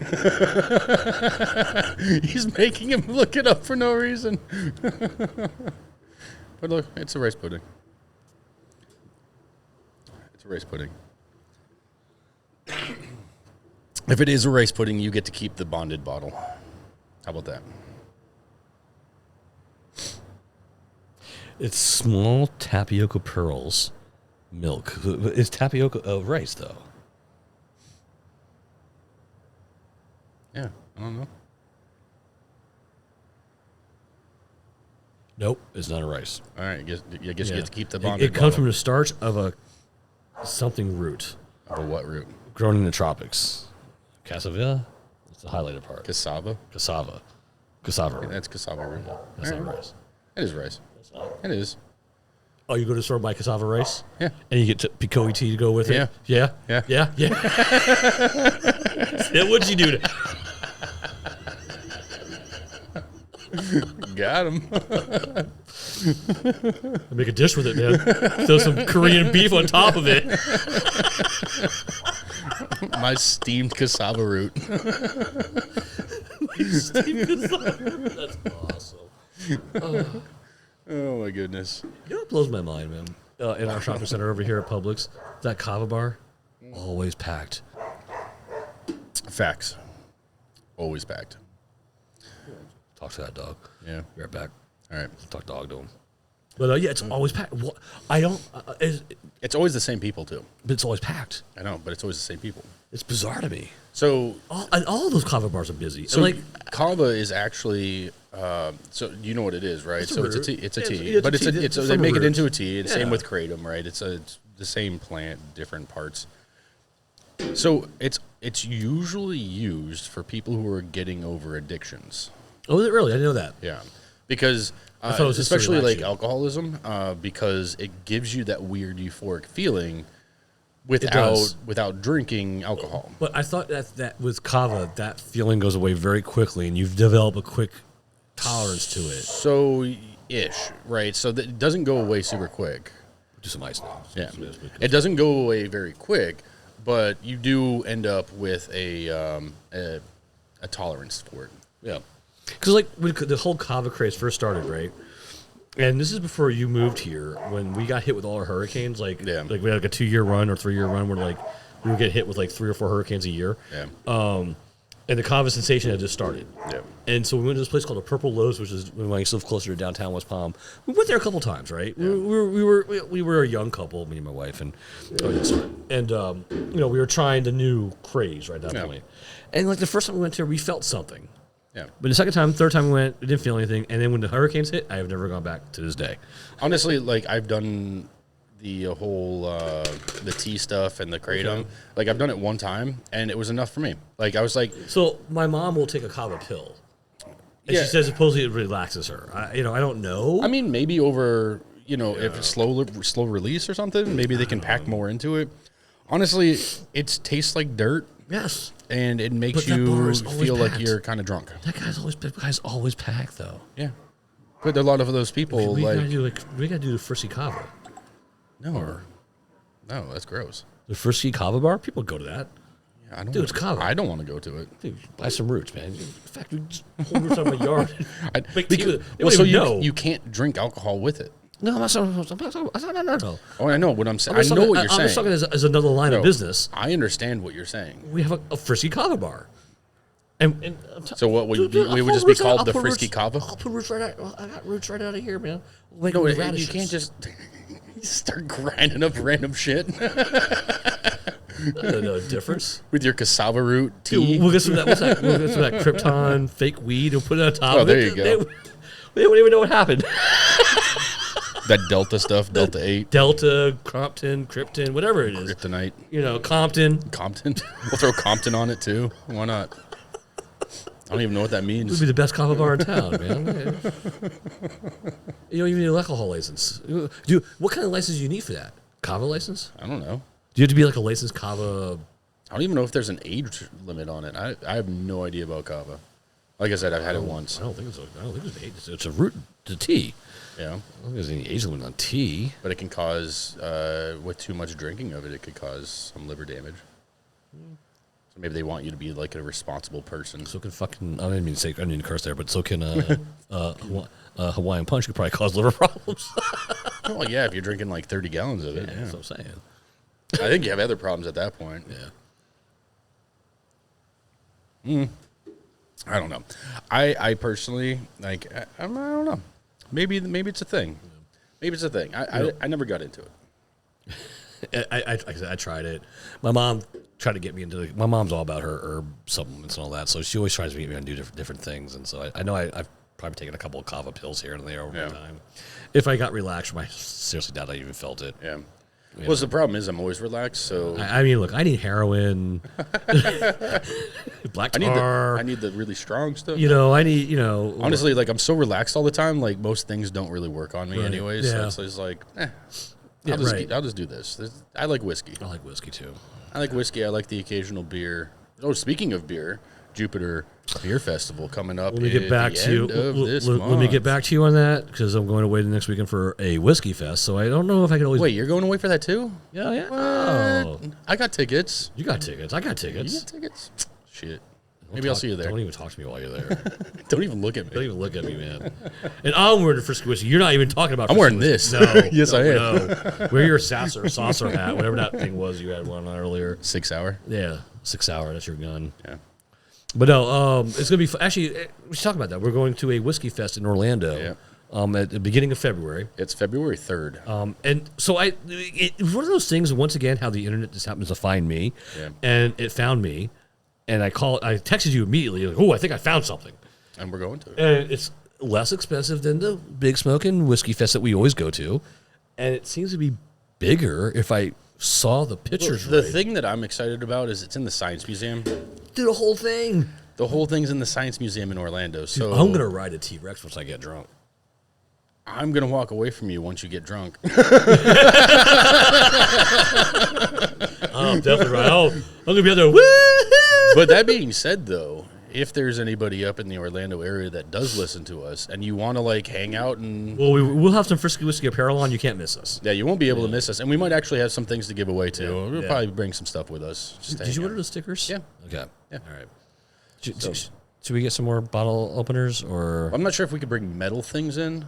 He's making him look it up for no reason. But look, it's a rice pudding. It's a rice pudding. If it is a rice pudding, you get to keep the bonded bottle. How about that? It's small tapioca pearls, milk. Is tapioca rice, though? Yeah, I don't know. Nope, it's not a rice. All right, I guess you get to keep the bonded It comes from the starch of a something root. Of a what root? Grown in the tropics. Cassava? That's the highlighted part. Cassava? Cassava. Cassava root. That's cassava root. That's not rice. It is rice. It is. Oh, you go to the store and buy cassava rice? Yeah. And you get Picoe tea to go with it? Yeah. Yeah? Yeah? Yeah? Yeah. What'd you do to... Got him. Make a dish with it, man. Throw some Korean beef on top of it. My steamed cassava root. Steamed cassava root. That's awesome. Oh my goodness. You know what blows my mind, man? In our shopping center over here at Publix, that kava bar, always packed. Facts. Always packed. Talk to that dog. Yeah. Be right back. All right. Talk dog to him. But yeah, it's always packed. I don't. It's always the same people too. But it's always packed. I know, but it's always the same people. It's bizarre to me. So all those kava bars are busy. So and kava is actually. So you know what it is, right? So it's a tea. It's a tea, but it's a they make root. it into a tea. And same Yeah. with kratom, right? It's the same plant, different parts. So it's usually used for people who are getting over addictions. Oh, is it really? I didn't know that. Yeah, because thought it was just to especially relax like you. alcoholism, because it gives you that weird euphoric feeling without drinking alcohol. But I thought that with kava, that feeling goes away very quickly, and you've developed a quick tolerance to it. So ish, right? So that it doesn't go away super quick. Do some ice now. Yeah, it doesn't go away very quick, but you do end up with a tolerance for it. Yeah, because like when the whole kava craze first started, right? And this is before you moved here, when we got hit with all our hurricanes. Like we had like a 2-year run or 3-year run where like we would get hit with like 3 or 4 hurricanes a year. Yeah. And the kava sensation had just started. Yeah. And so we went to this place called the Purple Loaves, which is when I used to live closer to downtown West Palm. We went there a couple times, right? Yeah. We were a young couple, me and my wife, and we were trying the new craze right at that point. And like the first time we went there, we felt something. Yeah. But the second time, third time we went, we didn't feel anything. And then when the hurricanes hit, I have never gone back to this day. Honestly, like I've done the whole the tea stuff and the kratom. Okay. Like I've done it one time, and it was enough for me. Like I was like, so my mom will take a kava pill, and she says supposedly it relaxes her. I don't know. I mean, maybe over if it's slow release or something, maybe they can pack more into it. Honestly, it tastes like dirt. Yes. And it makes you feel like you're kind of drunk. That guy's always packed, though. Yeah. But a lot of those people, we gotta do the Frisky Kava. No, that's gross. The Frisky Kava bar? People go to that. Yeah, I don't. Dude, it's kava. I don't want to go to it. Dude, buy some roots, man. In fact, we just pull roots out of my yard. You can't drink alcohol with it. No, I'm not talking. No. Oh, I know what I'm saying. I know what you're saying. I'm just talking as another line of business. I understand what you're saying. We have a Frisky Kava bar. And so what would just be called the Frisky Kava? I'll put roots right out. I got roots right out of here, man. No, you can't just start grinding up random shit. No difference with your cassava root tea. Dude, we'll get some of that. We'll get some of that Krypton fake weed and put it on top. Oh, there you go. We don't even know what happened. That Delta stuff, Delta 8. Delta, Compton, Krypton, whatever it is. Kryptonite. Compton. We'll throw Compton on it, too. Why not? I don't even know what that means. It would be the best kava bar in town, man. You don't even need an alcohol license. What kind of license do you need for that? Kava license? I don't know. Do you have to be like a licensed kava? I don't even know if there's an age limit on it. I have no idea about kava. Like I said, I've had it once. I don't think it's an age. It's a root to tea. Yeah. I don't think there's any age limit on tea. But it can cause, with too much drinking of it, it could cause some liver damage. So maybe they want you to be like a responsible person. So can fucking, I didn't mean to curse there, but so can Hawaiian Punch could probably cause liver problems. Well, yeah, if you're drinking like 30 gallons of it. Yeah, that's what I'm saying. I think you have other problems at that point. Yeah. I don't know. I personally, like, I don't know. Maybe it's a thing. Maybe it's a thing. I never got into it. I tried it. My mom tried to get me into it. My mom's all about her herb supplements and all that, so she always tries to get me to do different things. And so I know I've probably taken a couple of kava pills here and there over time. If I got relaxed, I seriously doubt I even felt it. Yeah. Well, the problem is I'm always relaxed, so... I mean, look, I need heroin, black tar. I need the really strong stuff. I need, Honestly, like, I'm so relaxed all the time, like, most things don't really work on me anyways. Yeah. So it's like, I'll just do this. I like whiskey. I like whiskey, too. I like whiskey. I like the occasional beer. Oh, speaking of beer, Jupiter Beer Festival coming up. Let me get back to you. Let me get back to you on that because I'm going away the next weekend for a whiskey fest. So I don't know if I can always. Wait, you're going away for that too? Yeah. What? Oh. I got tickets. You got tickets. I got tickets. You got tickets. Shit. Maybe I'll see you there. Don't even talk to me while you're there. Don't even look at me. Don't even look at me, man. And I'm wearing the Frisky whiskey. You're not even talking about. I'm wearing this. No. Yes, I am. No. Wear your saucer hat, whatever that thing was you had one on earlier. 6 hour. Yeah, 6 hour. That's your gun. Yeah. But no, it's going to be actually. We should talk about that. We're going to a whiskey fest in Orlando. Yeah. At the beginning of February. It's February 3rd. And so it was one of those things. Once again, how the internet just happens to find me, and it found me, and I texted you immediately. Like, I think I found something. And we're going to it. And it's less expensive than the Big Smokin' Whiskey Fest that we always go to, and it seems to be bigger if I saw the pictures. The thing that I'm excited about is it's in the Science Museum. Do the whole thing. The whole thing's in the Science Museum in Orlando. So dude, I'm gonna ride a T-Rex once I get drunk. I'm gonna walk away from you once you get drunk. Oh, definitely right. Oh, I'm going to be out there. Woo! But that being said, though, if there's anybody up in the Orlando area that does listen to us and you want to like hang out and we'll have some Frisky Whiskey apparel on. You can't miss us. Yeah, you won't be able to miss us, and we might actually have some things to give away too. We'll probably bring some stuff with us. Did you order the stickers? Yeah. Okay. Yeah. All right. Should we get some more bottle openers, or I'm not sure if we could bring metal things in.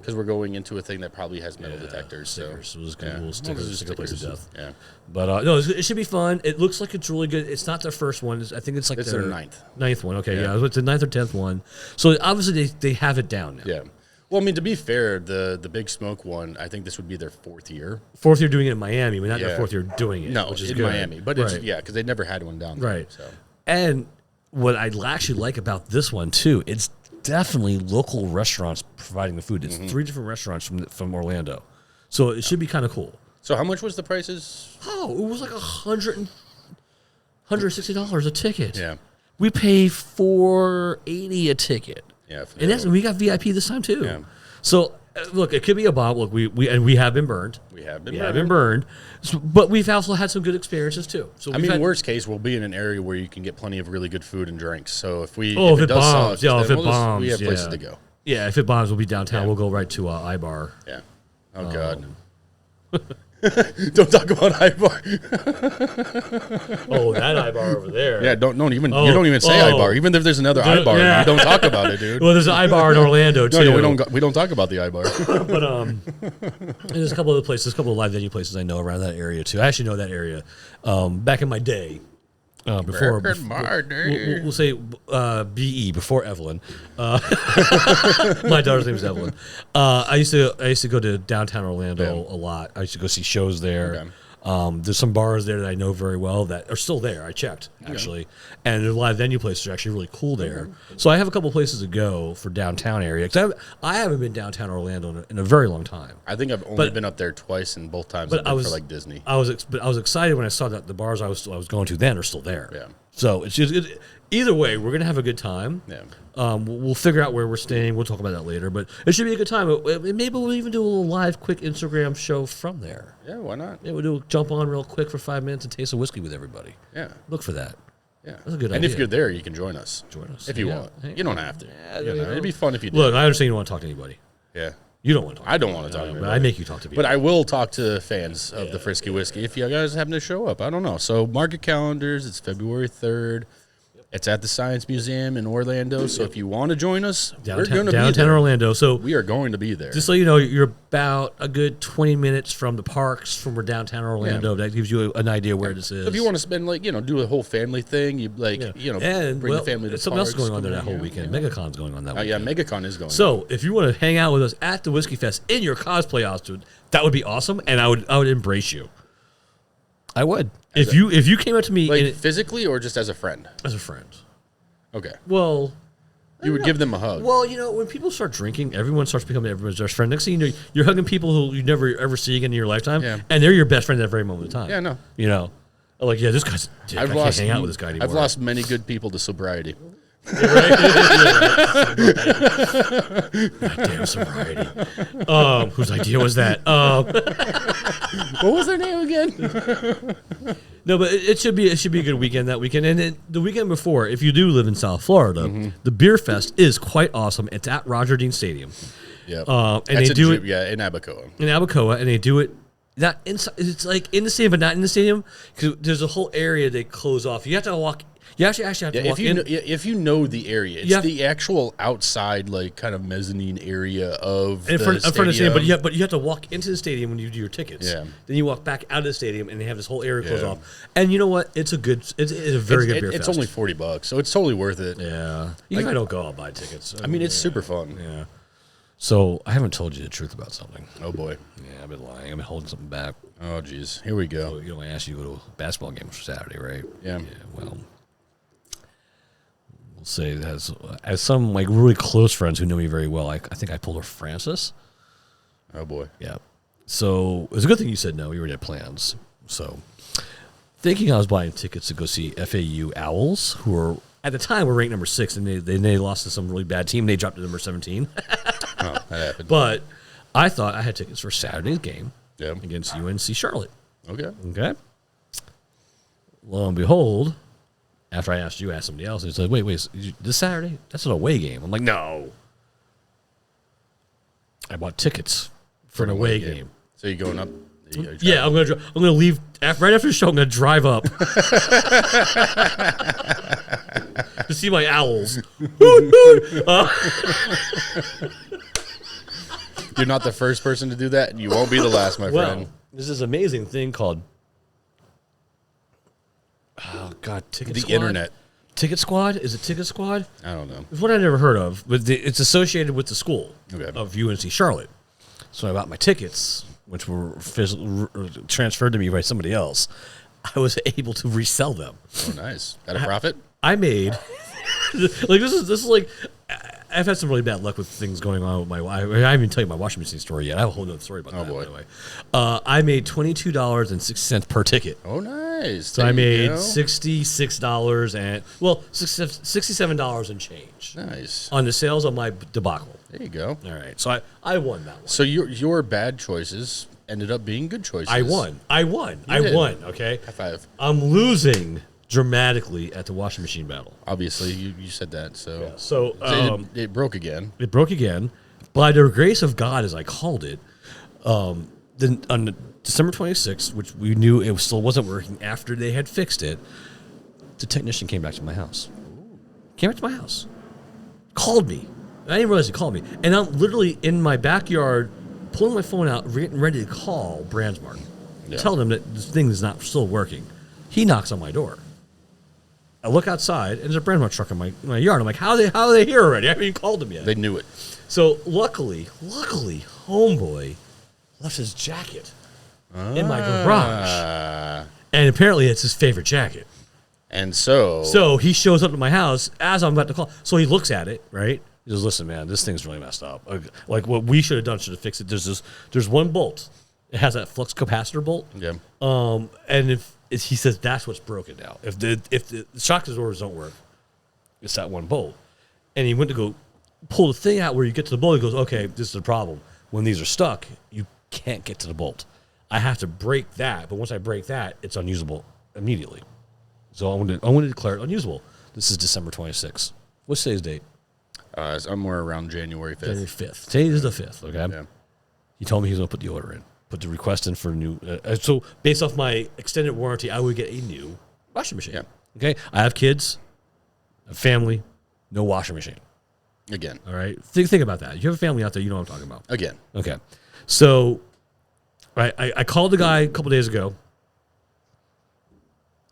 Because we're going into a thing that probably has metal detectors. Stickers. So We'll just get little stickers. Stick a place of death. Yeah. But no, it should be fun. It looks like it's really good. It's not their first one. I think it's like It's their ninth. Ninth one. Okay, yeah. It's the 9th or 10th one. So obviously they have it down now. Yeah. Well, I mean, to be fair, the Big Smoke one, I think this would be their 4th year. 4th year doing it in Miami, but not their 4th year doing it. No, which is in good. Miami. But it's, because they never had one down there. Right. So. And what I actually like about this one too, it's definitely local restaurants providing the food. It's 3 different restaurants from Orlando, so it should be kind of cool. So how much was the prices? Oh, it was like $160 a ticket. Yeah, we paid $480 a ticket. Yeah, and we got VIP this time too. Yeah. So look, it could be a bomb. Look, we have been burned. We have been burned. So, but we've also had some good experiences too. So I mean, worst case, we'll be in an area where you can get plenty of really good food and drinks. So if it bombs, we have yeah. places to go. Yeah, if it bombs, we'll be downtown. Yeah. We'll go right to iBar. Yeah. Oh God. Don't talk about iBar. Oh, that iBar over there. Yeah, you don't even say iBar. Even if there's another iBar, you don't talk about it, dude. Well, there's an iBar in Orlando too. No, we don't talk about the iBar. But there's a couple of other places, a couple of live venue places I know around that area too. I actually know that area. Back in my day, before we'll say BE before Evelyn. My daughter's name is Evelyn. I used to go to downtown Orlando a lot. I used to go see shows there. Okay. There's some bars there that I know very well that are still there. I checked actually, and the live venue places are actually really cool there. So I have a couple places to go for downtown area because I haven't been downtown Orlando in a very long time. I think I've only been up there twice, and both times I've been for like Disney. I was excited when I saw that the bars I was going to then are still there. Yeah. So it's just either way, we're gonna have a good time. Yeah. We'll figure out where we're staying. We'll talk about that later, but it should be a good time. Maybe we'll even do a little live, quick Instagram show from there. Yeah, why not? Yeah, we'll jump on real quick for 5 minutes and taste a whiskey with everybody. Yeah. Look for that. Yeah. That's a good idea. And if you're there, you can join us. If you want. You don't have to. It'd be fun if you did. Look, I understand you don't want to talk to anybody. Yeah. You don't want to talk to I don't want to talk to anybody. But I make you talk to people. But I will talk to fans of the Frisky Whiskey if you guys happen to show up. I don't know. So mark your calendars. It's February 3rd. It's at the Science Museum in Orlando. So if you want to join us, we're going to be there. Downtown Orlando. So we are going to be there. Just so you know, you're about a good 20 minutes from the parks from downtown Orlando. Yeah. That gives you an idea where this is. So if you want to spend do a whole family thing, you bring the family to something else is going on there that whole weekend. MegaCon's going on that weekend. Yeah, MegaCon is going on. So if you want to hang out with us at the Whiskey Fest in your cosplay costume, that would be awesome, and I would embrace you. I would. If you came up to me physically or just as a friend? As a friend. Okay. Well, you would give them a hug. Well, when people start drinking, everyone starts becoming everyone's best friend. Next thing you know, you're hugging people who you never ever see again in your lifetime, and they're your best friend at that very moment in time. Yeah, no. Like, this guy's a dick. I can't hang out with this guy anymore. I've lost many good people to sobriety. Goddamn sobriety. Whose idea was that? What was their name again? No, but it should be a good weekend that weekend, and then the weekend before, if you do live in South Florida, the Beer Fest is quite awesome. It's at Roger Dean Stadium. Yeah, and they do it in Abacoa. In Abacoa, and they do it not inside. It's like in the stadium, but not in the stadium because there's a whole area they close off. You have to walk. You actually have to walk in. If you know the area, it's the actual outside, like kind of mezzanine area of the stadium. In front of the stadium, but you have to walk into the stadium when you do your tickets. Yeah. Then you walk back out of the stadium, and they have this whole area closed off. And you know what? It's a very good beer fest. It's only $40, so it's totally worth it. Yeah. If I don't go, I'll buy tickets. I mean, it's super fun. Yeah. So I haven't told you the truth about something. Oh boy. Yeah, I've been lying. I've been holding something back. Oh geez. Here we go. So, I asked you to go to a basketball game for Saturday, right? Yeah. Well. Say as some like really close friends who know me very well, I think I pulled a Francis. Oh boy. Yeah. So it was a good thing you said no. We already had plans. So thinking I was buying tickets to go see FAU Owls, who were at the time were ranked number 6, and they lost to some really bad team. They dropped to number 17. That happened. But I thought I had tickets for Saturday's game against UNC Charlotte. Okay. lo and behold, after I asked you, I asked somebody else. He said, wait, this Saturday? That's an away game. I'm like, no. I bought tickets for an away game. So you going up? Yeah, I'm gonna leave right after the show. I'm gonna drive up to see my owls. You're not the first person to do that, and you won't be the last, my friend. There's this amazing thing called Ticket Squad. The internet. Ticket Squad? Is it Ticket Squad? I don't know. It's what I never heard of, but it's associated with the school of UNC Charlotte. So I bought my tickets, which were transferred to me by somebody else. I was able to resell them. Oh, nice. Got a profit? I made like this is like I've had some really bad luck with things going on with my wife. I haven't even tell you my washing machine story yet. I have a whole other story about that. Boy. By the way, I made $22.06 per ticket. Oh, nice. So I made $66 and $67 and change. Nice on the sales of my debacle. There you go. All right, so I won that one. So your bad choices ended up being good choices. I won. Okay, High five. I'm losing dramatically at the washing machine battle. Obviously, you said that. So yeah. So it broke again. It broke again. By the grace of God, as I called it, then on December 26th, which we knew it still wasn't working after they had fixed it, the technician came back to my house. Came back to my house. Called me. I didn't realize he called me. And I'm literally in my backyard pulling my phone out, ready to call Brandsmark. Yeah. Tell them that this thing is not still working. He knocks on my door. I look outside, and there's a Brandsmark truck in my yard. I'm like, how are they here already? I haven't even called them yet. They knew it. So luckily, homeboy left his jacket in my garage. And apparently it's his favorite jacket. And so he shows up to my house as I'm about to call. So he looks at it, right? He goes, listen, man, this thing's really messed up. Like what we should have done should have fixed it. There's one bolt. It has that flux capacitor bolt. Yeah. And if he says that's what's broken now. If the shock absorbers don't work, it's that one bolt. And he went to go pull the thing out where you get to the bolt. He goes, okay, this is the problem. When these are stuck, you can't get to the bolt. I have to break that, but once I break that, it's unusable immediately. So I want to declare it unusable. This is December 26th. What's today's date? Somewhere around January 5th. January 5th. Today is the 5th, okay? Yeah. He told me he was going to put the order in, put the request in for a new. So based off my extended warranty, I would get a new washing machine. Yeah. Okay? I have kids, a family, no washing machine. Again. All right? Think about that. If you have a family out there, you know what I'm talking about. Again. Okay. So I called the guy a couple days ago.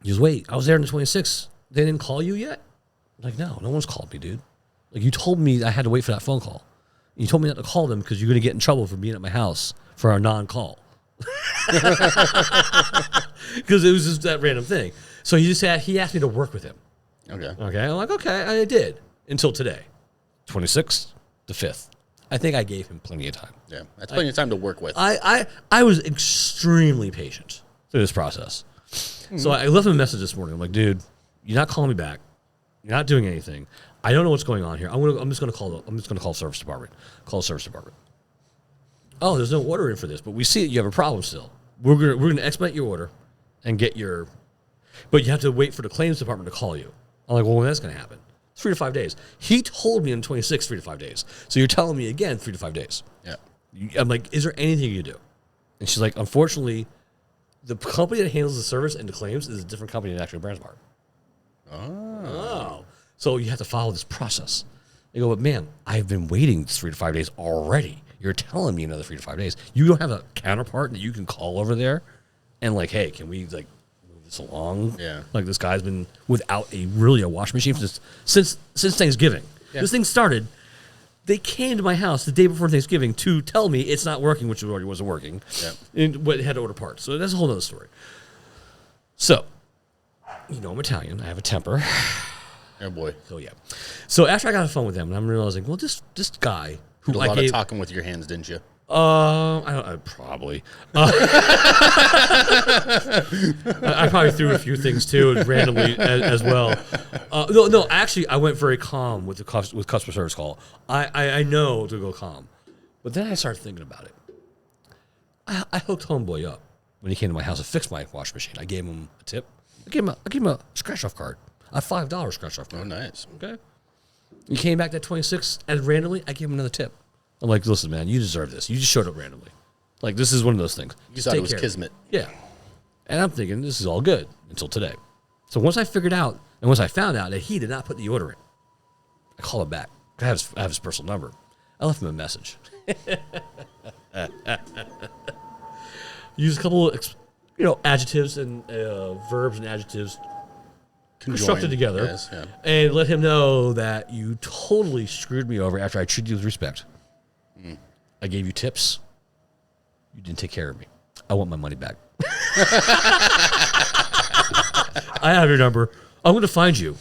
He goes, wait, I was there on the 26th. They didn't call you yet? I'm like, no one's called me, dude. Like, you told me I had to wait for that phone call. You told me not to call them because you're going to get in trouble for being at my house for our non-call. Because it was just that random thing. So he asked me to work with him. Okay. I'm like, okay, I did. Until today. 26th, the 5th. I think I gave him plenty of time. Yeah, that's plenty of time to work with. I was extremely patient through this process. Mm-hmm. So I left him a message this morning. I'm like, dude, you're not calling me back. You're not doing anything. I don't know what's going on here. I'm just going to call the service department. Call the service department. Oh, there's no order in for this, but we see that you have a problem still. We're going to expedite your order and get your, but you have to wait for the claims department to call you. I'm like, well, when that's going to happen? 3 to 5 days. He told me on 26, 3 to 5 days. So you're telling me again 3 to 5 days. Yeah. I'm like, is there anything you do? And she's like, unfortunately, the company that handles the service and the claims is a different company than actually Brandsmark. Oh. So you have to follow this process. They go, but man, I've been waiting 3 to 5 days already. You're telling me another 3 to 5 days. You don't have a counterpart that you can call over there and like, hey, can we like move this along? Yeah. Like this guy's been without a washing machine since Thanksgiving. Yeah. This thing started. They came to my house the day before Thanksgiving to tell me it's not working, which already wasn't working. Yeah. And had to order parts. So that's a whole other story. So, you know I'm Italian. I have a temper. Oh boy. Oh yeah. So after I got on the phone with them, and I'm realizing, well, this guy who did a lot of talking with your hands, didn't you? I probably. I probably threw a few things too randomly as well. No. Actually, I went very calm with customer service call. I know to go calm, but then I started thinking about it. I hooked homeboy up when he came to my house to fix my washing machine. I gave him a tip. I gave him a scratch-off card. A $5 scratch-off card. Oh, nice. Okay. He came back at 26, and randomly, I gave him another tip. I'm like, listen, man, you deserve this. You just showed up randomly. Like, this is one of those things. You thought it was kismet. Yeah. And I'm thinking, this is all good until today. So once I figured out, and once I found out that he did not put the order in, I called him back. I have his personal number. I left him a message. Use a couple of, adjectives and verbs and adjectives constructed together, yes, yeah. and let him know that you totally screwed me over after I treated you with respect. I gave you tips. You didn't take care of me. I want my money back. I have your number. I'm going to find you,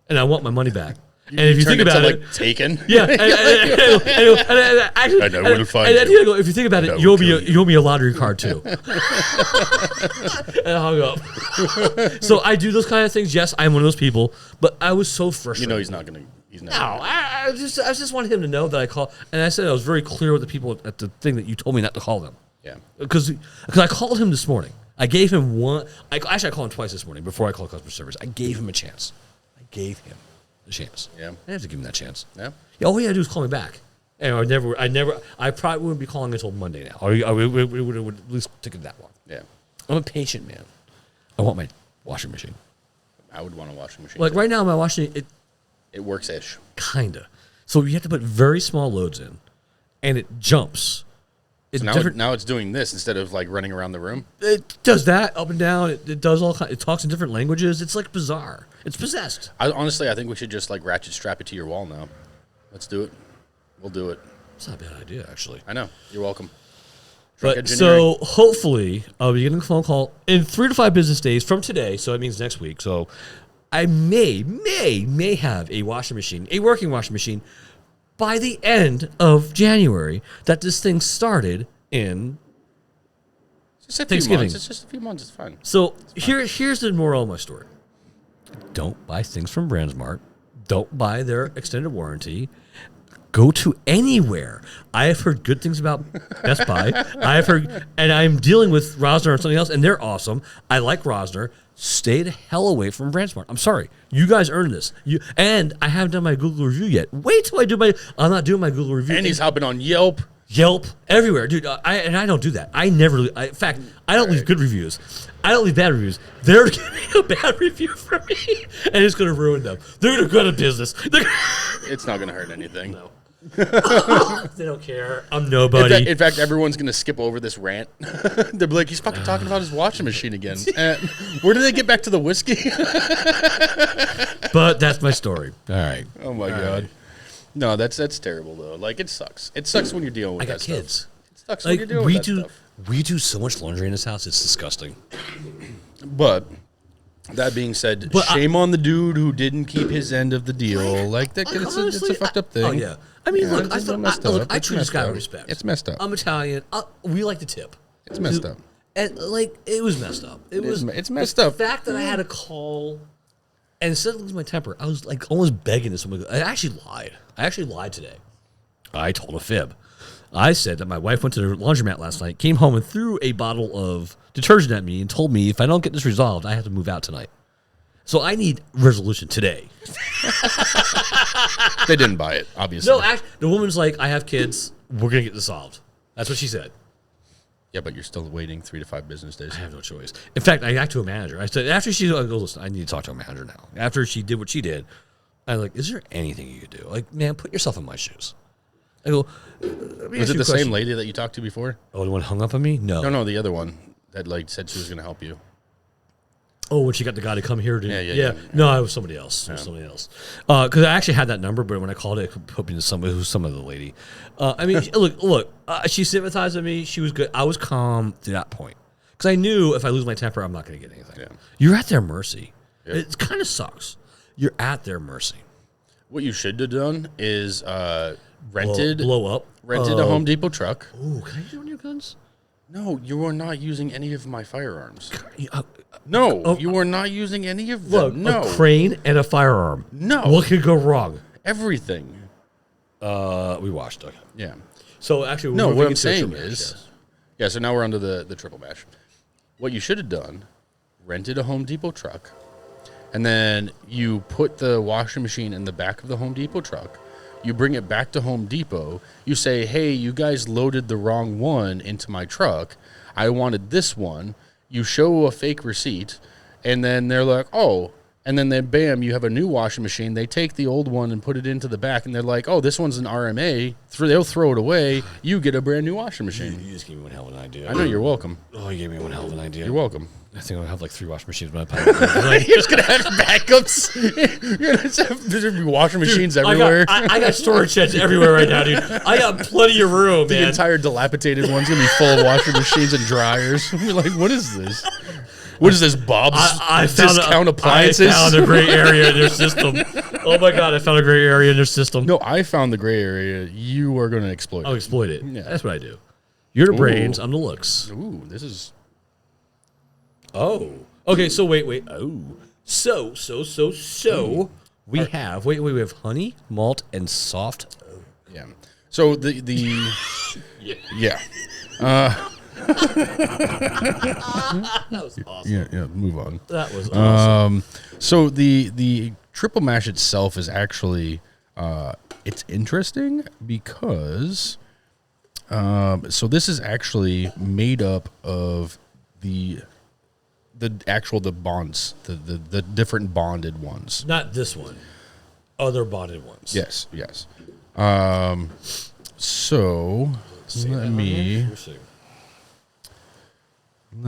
and I want my money back. And if you think about it, like taken, yeah. And I will find you. If you think about it, you owe me a lottery card too. And I hung up. So I do those kind of things. Yes, I'm one of those people. But I was so frustrated. He's not going to. No, I just wanted him to know that I called, and I said I was very clear with the people at the thing that you told me not to call them. Yeah. Because I called him this morning. I gave him one. I called him twice this morning before I called customer service. I gave him a chance. I gave him a chance. Yeah. I didn't have to give him that chance. Yeah. All he had to do was call me back. And I probably wouldn't be calling until Monday now. Or we would at least take it that long. Yeah. I'm a patient man. I want my washing machine. I would want a washing machine. Like right now, my washing it works-ish. Kinda. So you have to put very small loads in, and it jumps. It's so now it's doing this instead of like running around the room. It does that up and down. It does all kinds. It talks in different languages. It's like bizarre. It's possessed. I think we should just like ratchet strap it to your wall now. Let's do it. We'll do it. It's not a bad idea, actually. I know. You're welcome. But so hopefully I'll be getting a phone call in 3 to 5 business days from today. So that means next week. So I may have a washing machine, a working washing machine, by the end of January. That this thing started in Thanksgiving. It's just a few months. It's fine. So here's the moral of my story: don't buy things from BrandsMart. Don't buy their extended warranty. Go to anywhere. I have heard good things about Best Buy. I have heard, and I'm dealing with Rosner or something else, and they're awesome. I like Rosner. Stay the hell away from BrandsMart. I'm sorry. You guys earned this. And I haven't done my Google review yet. Wait till I do I'm not doing my Google review. And he's hopping on Yelp. Everywhere, dude. I don't do that. I never. In fact, I don't leave good reviews. I don't leave bad reviews. They're giving a bad review for me, and it's going to ruin them. They're going to go to business. It's not going to hurt anything. No. They don't care. I'm nobody. In fact, everyone's going to skip over this rant. They'll be like, he's fucking talking about his washing machine again. Where do they get back to the whiskey? But that's my story. All right. Oh, my God. Right. No, that's terrible, though. Like, it sucks. It sucks when you're dealing with that stuff. I got kids. It sucks when you're dealing with that stuff. We do so much laundry in this house. It's disgusting. But that being said, shame on the dude who didn't keep his end of the deal. Like, it's a fucked up thing. Oh, yeah. I mean, look, I treat this guy with respect. It's messed up. I'm Italian. We like to tip. It's messed up. And, it was messed up. It's messed up. The fact that I had to call, and instead of losing my temper, I was, almost begging this. I actually lied. I actually lied today. I told a fib. I said that my wife went to the laundromat last night, came home and threw a bottle of detergent at me and told me if I don't get this resolved, I have to move out tonight. So I need resolution today. They didn't buy it, obviously. No, actually, the woman's like, I have kids. We're going to get this solved. That's what she said. Yeah, but you're still waiting 3 to 5 business days. I have no choice. In fact, I got to a manager. I said, after she goes, listen, I need to talk to a manager now. After she did what she did, I'm like, is there anything you could do? Like, man, put yourself in my shoes. I go, was it the same lady that you talked to before? Oh, the one hung up on me? No. No, the other one that said she was going to help you. Oh, when she got the guy to come here. Yeah. No, it was somebody else. Because I actually had that number, but when I called it hoping to somebody, it was some other lady. I mean, look. She sympathized with me. She was good. I was calm to that point. Because I knew if I lose my temper, I'm not going to get anything. Yeah. You're at their mercy. Yeah. It kind of sucks. You're at their mercy. What you should have done is rented a Home Depot truck. Oh, can I use one of your guns? No, you are not using any of my firearms. No, you are not using any of them. Look, a crane and a firearm. No. What could go wrong? Everything. We watched it. Yeah. So actually, no, what I'm saying is, so now we're onto the triple mash. What you should have done rented a Home Depot truck, and then you put the washing machine in the back of the Home Depot truck. You bring it back to Home Depot. You say, hey, you guys loaded the wrong one into my truck. I wanted this one. You show a fake receipt, and then they're like, oh, and then bam, you have a new washing machine. They take the old one and put it into the back, and they're like, oh, this one's an RMA. They'll throw it away. You get a brand new washing machine. You just gave me one hell of an idea. I know, you're welcome. Oh, you gave me one hell of an idea. You're welcome. I think I'll have like 3 washing machines in my pocket. Like, You're just going to have backups. You're going to have there's gonna be washing machines everywhere. I got storage sheds everywhere right now, dude. I got plenty of room, The man. entire dilapidated one's going to be full of washing machines and dryers. You're like, what is this? What is this, Bob's discount appliances? I found a gray area in their system. Oh my God, I found a gray area in their system. No, I found the gray area. You are going to exploit I'll it. exploit it. Yeah. That's what I do. You're the brains, I'm the looks. Ooh, this is... Oh. Okay, so wait. Oh. So. We have, we have honey, malt, and soft. Yeah. So the yeah. That was awesome. Yeah, move on. That was awesome. So the triple mash itself is actually it's interesting because so this is actually made up of the bonds, the different bonded ones. Not this one. Other bonded ones. Yes. So let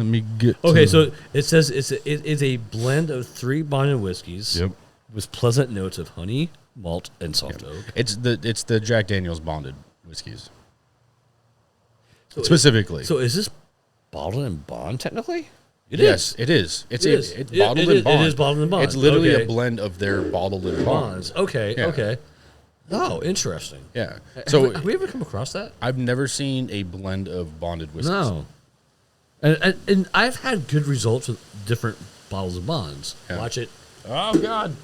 me get. Okay, so it says it is a blend of 3 bonded whiskeys. Yep. With pleasant notes of honey, malt, and soft oak. It's the Jack Daniel's bonded whiskeys. Specifically. So is this bottled in bond technically? Yes, it is. It's bottled in bond. It is bottled in bond. It's literally Okay. a blend of their bottled in bonds. Okay, Yeah. okay. Oh, interesting. Yeah. So So have we ever come across that? I've never seen a blend of bonded whiskeys. No. And I've had good results with different bottles of bonds. Yeah. Watch it. Oh God.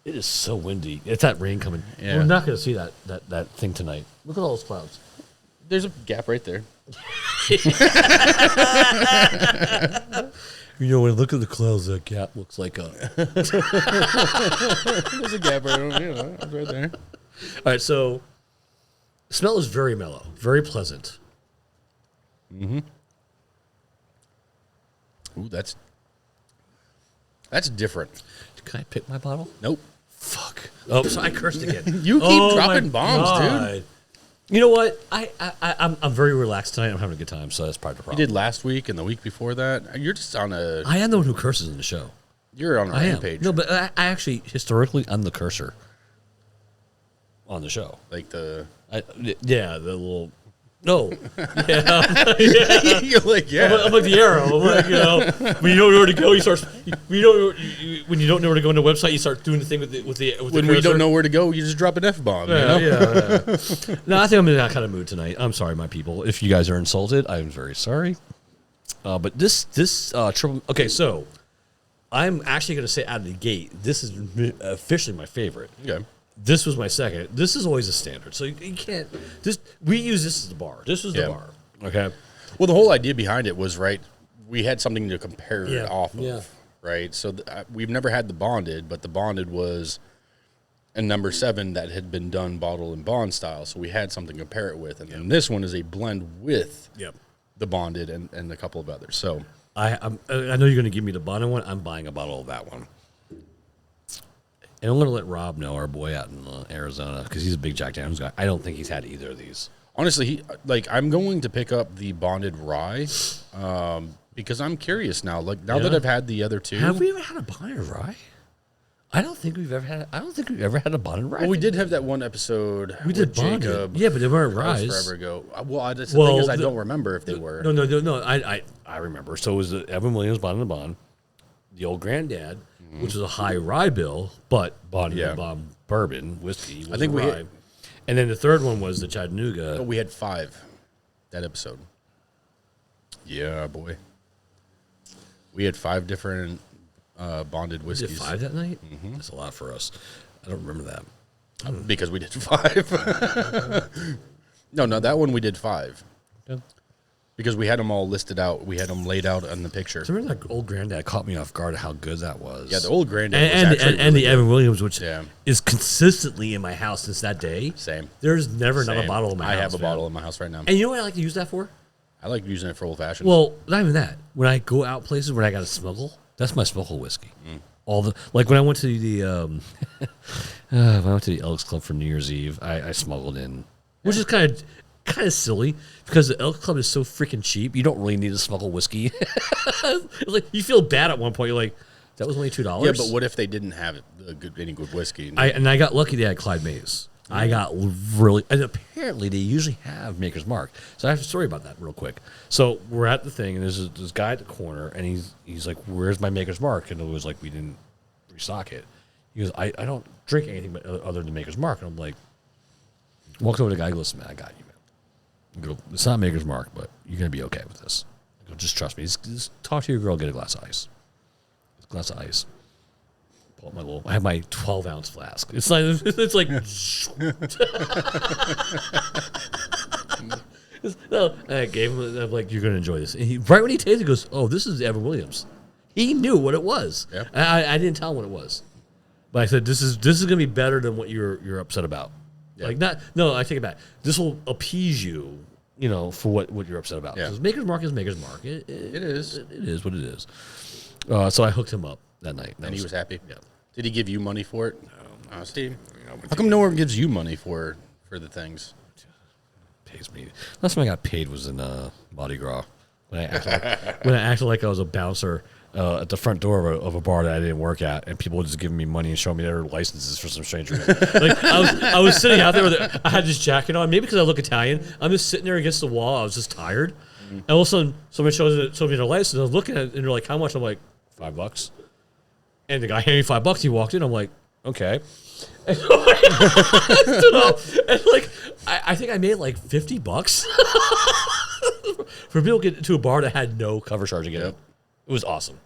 It is so windy. It's that rain coming. Yeah. We're not going to see that thing tonight. Look at all those clouds. There's a gap right there. You know, when I look at the clouds, that gap looks like a... There's a gap right there. It's right there. All right, so smell is very mellow, very pleasant. Mm-hmm. Ooh, that's different. Can I pick my bottle? Nope. Fuck. Oh, so I cursed again. You keep dropping bombs, dude. You know what? I'm very relaxed tonight. I'm having a good time, so that's part of the problem. You did last week and the week before that. You're just on a... I am the one who curses in the show. You're on a rampage. No, but I actually, historically, I'm the cursor on the show. Like the... The little... No. Yeah. You're like, yeah. I'm like the arrow. I'm like, you know, when you don't know where to go, you start. When you don't know where to go on the website, you start doing the thing with the When we don't know where to go, you just drop an F-bomb. Yeah, you know? yeah. No, I think I'm in that kind of mood tonight. I'm sorry, my people. If you guys are insulted, I'm very sorry. But this triple. Okay, so I'm actually going to say out of the gate, this is officially my favorite. Okay. This was my second. This is always a standard, so you can't. We use this as the bar. This was the bar. Okay. Well, the whole idea behind it was, right, we had something to compare it off of, Yeah. right? So we've never had the bonded, but the bonded was a number 7 that had been done bottle and bond style, so we had something to compare it with. And then this one is a blend with the bonded and a couple of others. So I know you're going to give me the bottom one. I'm buying a bottle of that one. And I'm going to let Rob know, our boy out in Arizona, because he's a big Jack Daniels guy. I don't think he's had either of these. honestly, I'm going to pick up the bonded rye because I'm curious now. Like now that I've had the other two, have we ever had a bonded rye? I don't think we've ever had a bonded rye. Well, we did have that one episode. We did bonded. Jacob. Yeah, but they weren't That was ryes. forever ago. Well, the thing is, I don't remember if they were. No. I remember. So it was the Evan Williams bonded bond, the old granddad, which was a high rye bill, but bonded bond bourbon whiskey. Was I think rye. And then the third one was the Chattanooga. Oh, we had 5 that episode. Yeah, boy. We had 5 different bonded We whiskeys. did 5 that night? Mm-hmm. That's a lot for us. I don't remember that. Because we did 5. No, that one we did 5. Yeah. because we had them all listed out. We had them laid out on the picture. So remember that old granddad caught me off guard at how good that was. Yeah, the old granddad and the Evan Williams, which Yeah. is consistently in my house since that day. Same. There's never another Same. bottle in my house. I have a bottle in my house right now. And you know what I like to use that for? I like using it for old fashions. Well, not even that. When I go out places where I got to smuggle, that's my smuggle whiskey. Like when I went to the when I went to the Elks Club for New Year's Eve, I smuggled in, which is kind of silly because the Elks Club is so freaking cheap. You don't really need to smuggle whiskey. It's like you feel bad at one point. You're like, that was only $2. Yeah, but what if they didn't have any good whiskey? I got lucky they had Clyde Mays. I got really, and apparently they usually have Maker's Mark. So I have a story about that real quick. So we're at the thing, and there's this guy at the corner, and he's like, "Where's my Maker's Mark?" And it was like, we didn't restock it. He goes, I don't drink anything but other than Maker's Mark. And I'm like, walks over to the guy, goes, "Man, I got you, man." I go, "It's not Maker's Mark, but you're gonna be okay with this." I go, "Just trust me. Just talk to your girl, get a glass of ice." A glass of ice. I have my 12-ounce flask. It's like no. I gave him. I'm like, "You're gonna enjoy this." And right when he tasted it, he goes, "Oh, this is Evan Williams." He knew what it was. Yeah. I didn't tell him what it was, but I said, "This is gonna be better than what you're upset about." Yeah. Like no, I take it back. This will appease you, for what you're upset about. Yeah. Because Maker's Mark is Maker's Mark. It is. It is what it is. So I hooked him up that night, and he was happy. Yeah. Did he give you money for it? No. Steve, how come no one gives you money for the things? Pays me. Last time I got paid was in Mardi Gras when I acted like I was a bouncer at the front door of a bar that I didn't work at, and people were just giving me money and showing me their licenses for some stranger. Like I was sitting out there I had this jacket on, maybe because I look Italian. I'm just sitting there against the wall. I was just tired, and all of a sudden somebody showed me their license. I was looking at it, and they're like, "How much?" I'm like, $5. And the guy handed me $5. He walked in. I'm like, okay. And I think I made like $50 for people to get to a bar that had no cover charge again. Yep. It was awesome.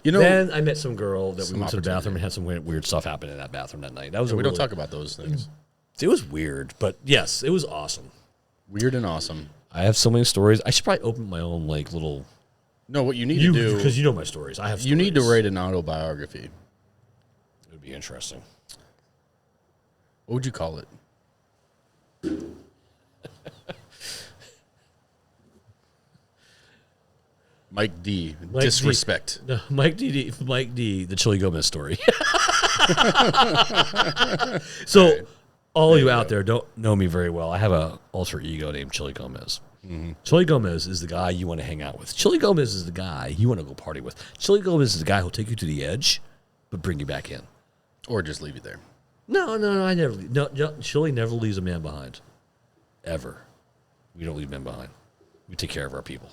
Then I met some girl that we went to the bathroom and had some weird stuff happen in that bathroom that night. That was we don't talk about those things. It was weird, but yes, it was awesome. Weird and awesome. I have so many stories. I should probably open my own little. No, what you need to do, because you know my stories. I have. You need to write an autobiography. It would be interesting. What would you call it? Mike D. Disrespect. No, Mike D. The Chili Gomez story. So, all you out there don't know me very well. I have an alter ego named Chili Gomez. Mm-hmm. Chili Gomez is the guy you want to hang out with. Chili Gomez is the guy you want to go party with. Chili Gomez is the guy who'll take you to the edge, but bring you back in. Or just leave you there. No, I never leave. No, Chili never leaves a man behind. Ever. We don't leave men behind. We take care of our people.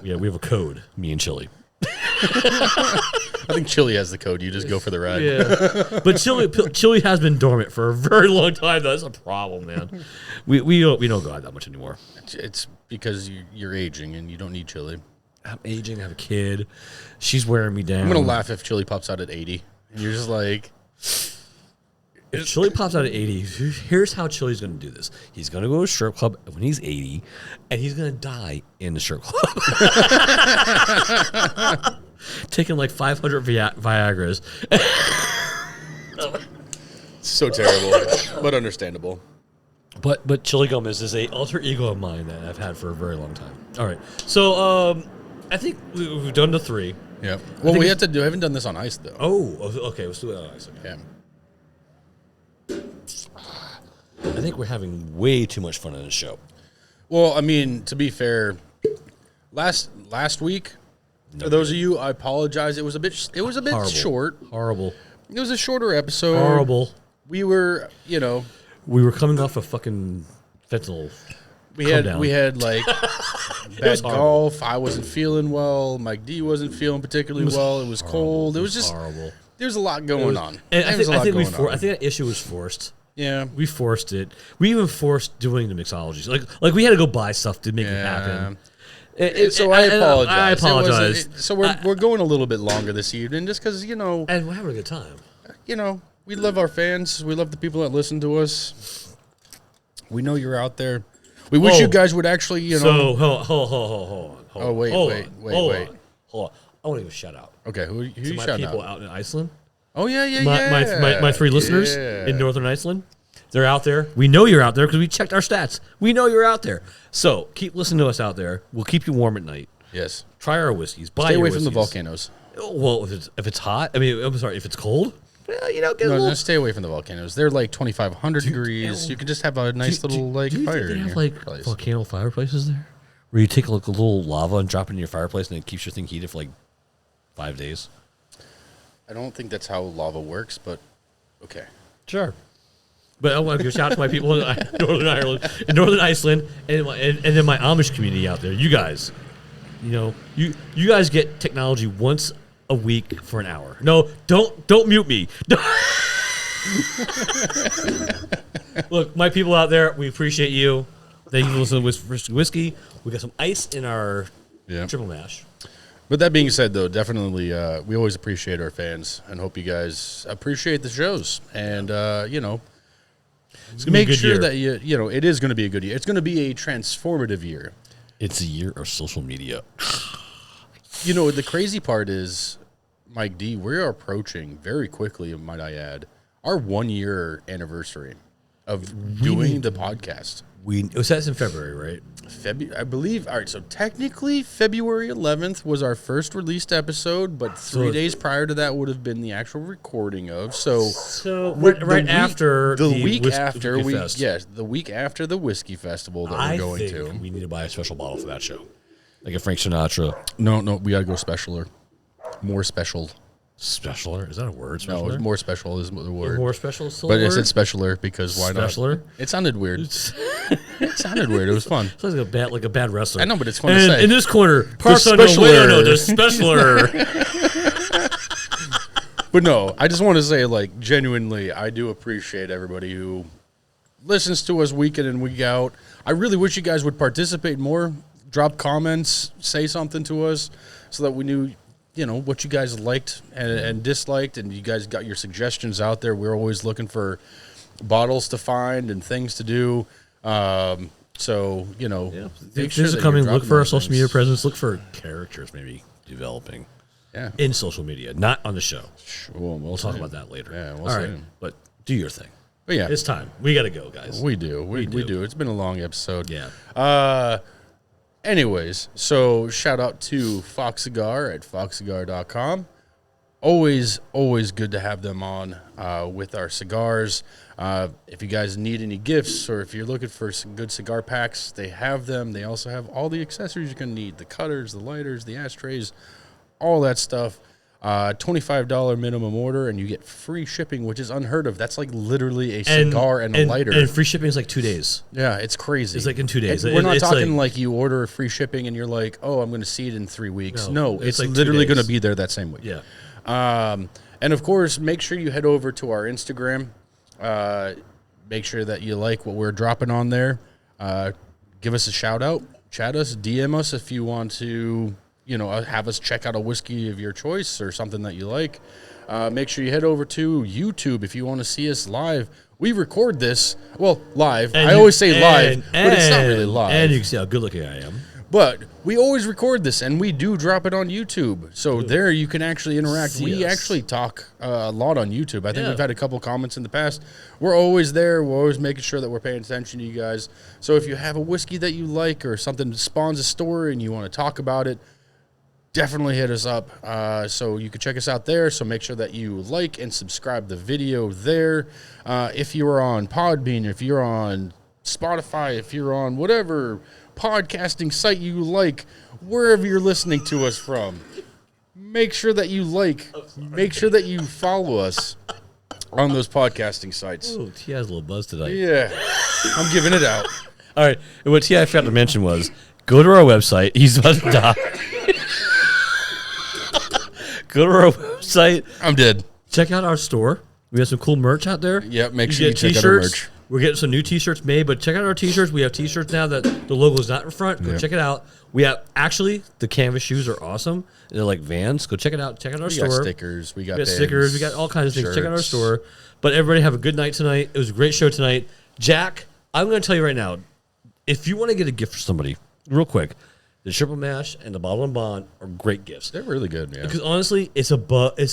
Yeah, we have a code, me and Chili. I think Chili has the code. You just go for the ride. Yeah, but Chili has been dormant for a very long time. Though. That's a problem, man. We don't go out that much anymore. It's because you're aging and you don't need Chili. I'm aging. I have a kid. She's wearing me down. I'm gonna laugh if Chili pops out at 80, and you're just like. If Chili pops out at 80, here's how Chili's going to do this. He's going to go to a strip club when he's 80, and he's going to die in the strip club. Taking like 500 Viagras. So terrible, but understandable. But Chili Gomez is an alter ego of mine that I've had for a very long time. All right. So I think we've done the 3. Yeah. Well, we haven't done this on ice, though. Oh, okay. Let's do it on ice. Okay. Yeah. I think we're having way too much fun on this show. Well, I mean, to be fair, last week, for those of you, I apologize. It was a bit Horrible. short. Horrible. It was a shorter episode. Horrible. We were, we were coming off a fucking fentanyl. We had like bad golf. I wasn't feeling well. Mike D wasn't feeling particularly well. It was cold. It was just horrible. There's a lot going on. And I think that issue was forced. Yeah, we forced it. We even forced doing the mixologies. Like we had to go buy stuff to make it happen. So I apologize. I apologize. So we're going a little bit longer this evening, just because and we're having a good time. We love our fans. We love the people that listen to us. We know you're out there. We wish you guys would actually, you know. So hold on. Oh wait. Hold on. I want to give a shout out. Okay, who to you my shouting people out? out in Iceland. Oh yeah. My 3 listeners in Northern Iceland. They're out there. We know you're out there because we checked our stats. We know you're out there. So keep listening to us out there. We'll keep you warm at night. Yes. Try our whiskeys. Stay away from the volcanoes. Well, if it's hot, I'm sorry, if it's cold, well, get a little. Stay away from the volcanoes. They're like 2,500 degrees. You can just have a nice little fire. Do you think they have like volcano fireplaces there, where you take like a little lava and drop it in your fireplace and it keeps your thing heated for like 5 days? I don't think that's how lava works, but okay. Sure. But I want to give a shout out to my people in Northern Ireland, in Northern Iceland, and then my Amish community out there. You guys, you guys get technology once a week for an hour. No, don't mute me. Look, my people out there, we appreciate you. Thank you for listening to Whiskey. We got some ice in our triple mash. But that being said, though, definitely we always appreciate our fans and hope you guys appreciate the shows. And make sure that it is going to be a good year. It's going to be a transformative year. It's a year of social media. The crazy part is, Mike D, we're approaching very quickly, might I add, our 1 year anniversary of doing the podcast. That's in February, right? I believe. All right, so technically February 11th was our first released episode, but 3 days prior to that would have been the actual recording of. So right after the week after the Whiskey Festival that we're going to. We need to buy a special bottle for that show, like a Frank Sinatra. No, we got to go specialer, more special. Specialer? Is that a word? Specialer? No, more special is the word. More special is still but a word? I said specialer because why specialer? Not? It sounded weird. It sounded weird. It was fun. Sounds like a bad wrestler. I know, but it's fun to say. In this corner, the specialer. But no, I just want to say, like, genuinely, I do appreciate everybody who listens to us week in and week out. I really wish you guys would participate more. Drop comments, say something to us so that we knew what you guys liked and disliked, and you guys got your suggestions out there. We're always looking for bottles to find and things to do. Things are coming. Look for our social media presence. Look for characters maybe developing. Yeah. In social media, not on the show. Sure, we'll talk about that later. Yeah, all right. But do your thing. But yeah, it's time. We got to go, guys. We do. We do. It's been a long episode. Yeah. Anyways, so shout out to Fox Cigar at foxcigar.com. Always good to have them on with our cigars. If you guys need any gifts or if you're looking for some good cigar packs, they have them. They also have all the accessories you're going to need, the cutters, the lighters, the ashtrays, all that stuff. $25 minimum order, and you get free shipping, which is unheard of. That's like literally a cigar and a lighter. And free shipping is like 2 days. Yeah, it's crazy. It's like in 2 days. We're not talking like you order free shipping and you're like, oh, I'm going to see it in 3 weeks. No, it's like literally going to be there that same week. Yeah. And of course, make sure you head over to our Instagram. Make sure that you like what we're dropping on there. Give us a shout out. Chat us. DM us if you want to have us check out a whiskey of your choice or something that you like. Make sure you head over to YouTube if you want to see us live. We record this, live. I always say live, but it's not really live. And you can see how good looking I am. But we always record this, and we do drop it on YouTube. So there you can actually interact. We actually talk a lot on YouTube. I think we've had a couple comments in the past. We're always there. We're always making sure that we're paying attention to you guys. So if you have a whiskey that you like or something that spawns a story and you want to talk about it, definitely hit us up. So you can check us out there. So make sure that you like and subscribe the video there. If you're on Podbean, if you're on Spotify, if you're on whatever podcasting site you like, wherever you're listening to us from, make sure that you make sure that you follow us on those podcasting sites. Oh, T has a little buzz today. Yeah, I'm giving it out. All right, and what T.I. forgot to mention was, go to our website. He's about to die. Go to our website. I'm dead. Check out our store. We have some cool merch out there. Yeah, make sure you check out our merch. We're getting some new T-shirts made, but check out our T-shirts. We have T-shirts now that the logo is not in front. Go check it out. We have the canvas shoes are awesome. They're like Vans. Go check it out. Check out our store. We got stickers. We got stickers. We got all kinds of things. Check out our store. But everybody have a good night tonight. It was a great show tonight. Jack, I'm going to tell you right now, if you want to get a gift for somebody, real quick, the triple mash and the bottle and bond are great gifts. They're really good, yeah. Because honestly, it's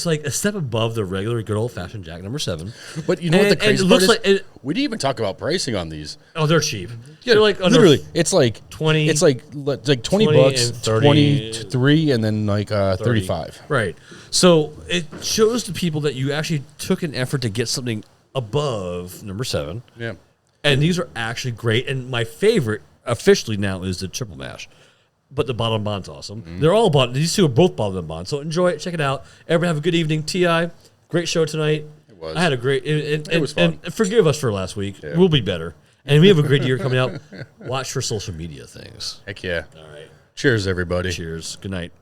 like a step above the regular good old fashioned Jack number 7. But you know what the crazy part is? Like We didn't even talk about pricing on these. Oh, they're cheap. Yeah, They're like literally, it's like 20. It's like 20 bucks, 23, and then like 35. Right. So it shows to people that you actually took an effort to get something above number 7. Yeah. And these are actually great. And my favorite officially now is the triple mash. But the bottle and bond's awesome. Mm-hmm. They're all bottle. These two are both bottle and bond. So enjoy it. Check it out. Everybody have a good evening. T.I., great show tonight. It was. I had a great... It was fun. And forgive us for last week. Yeah. We'll be better. And we have a great year coming out. Watch for social media things. Heck yeah. All right. Cheers, everybody. Cheers. Good night.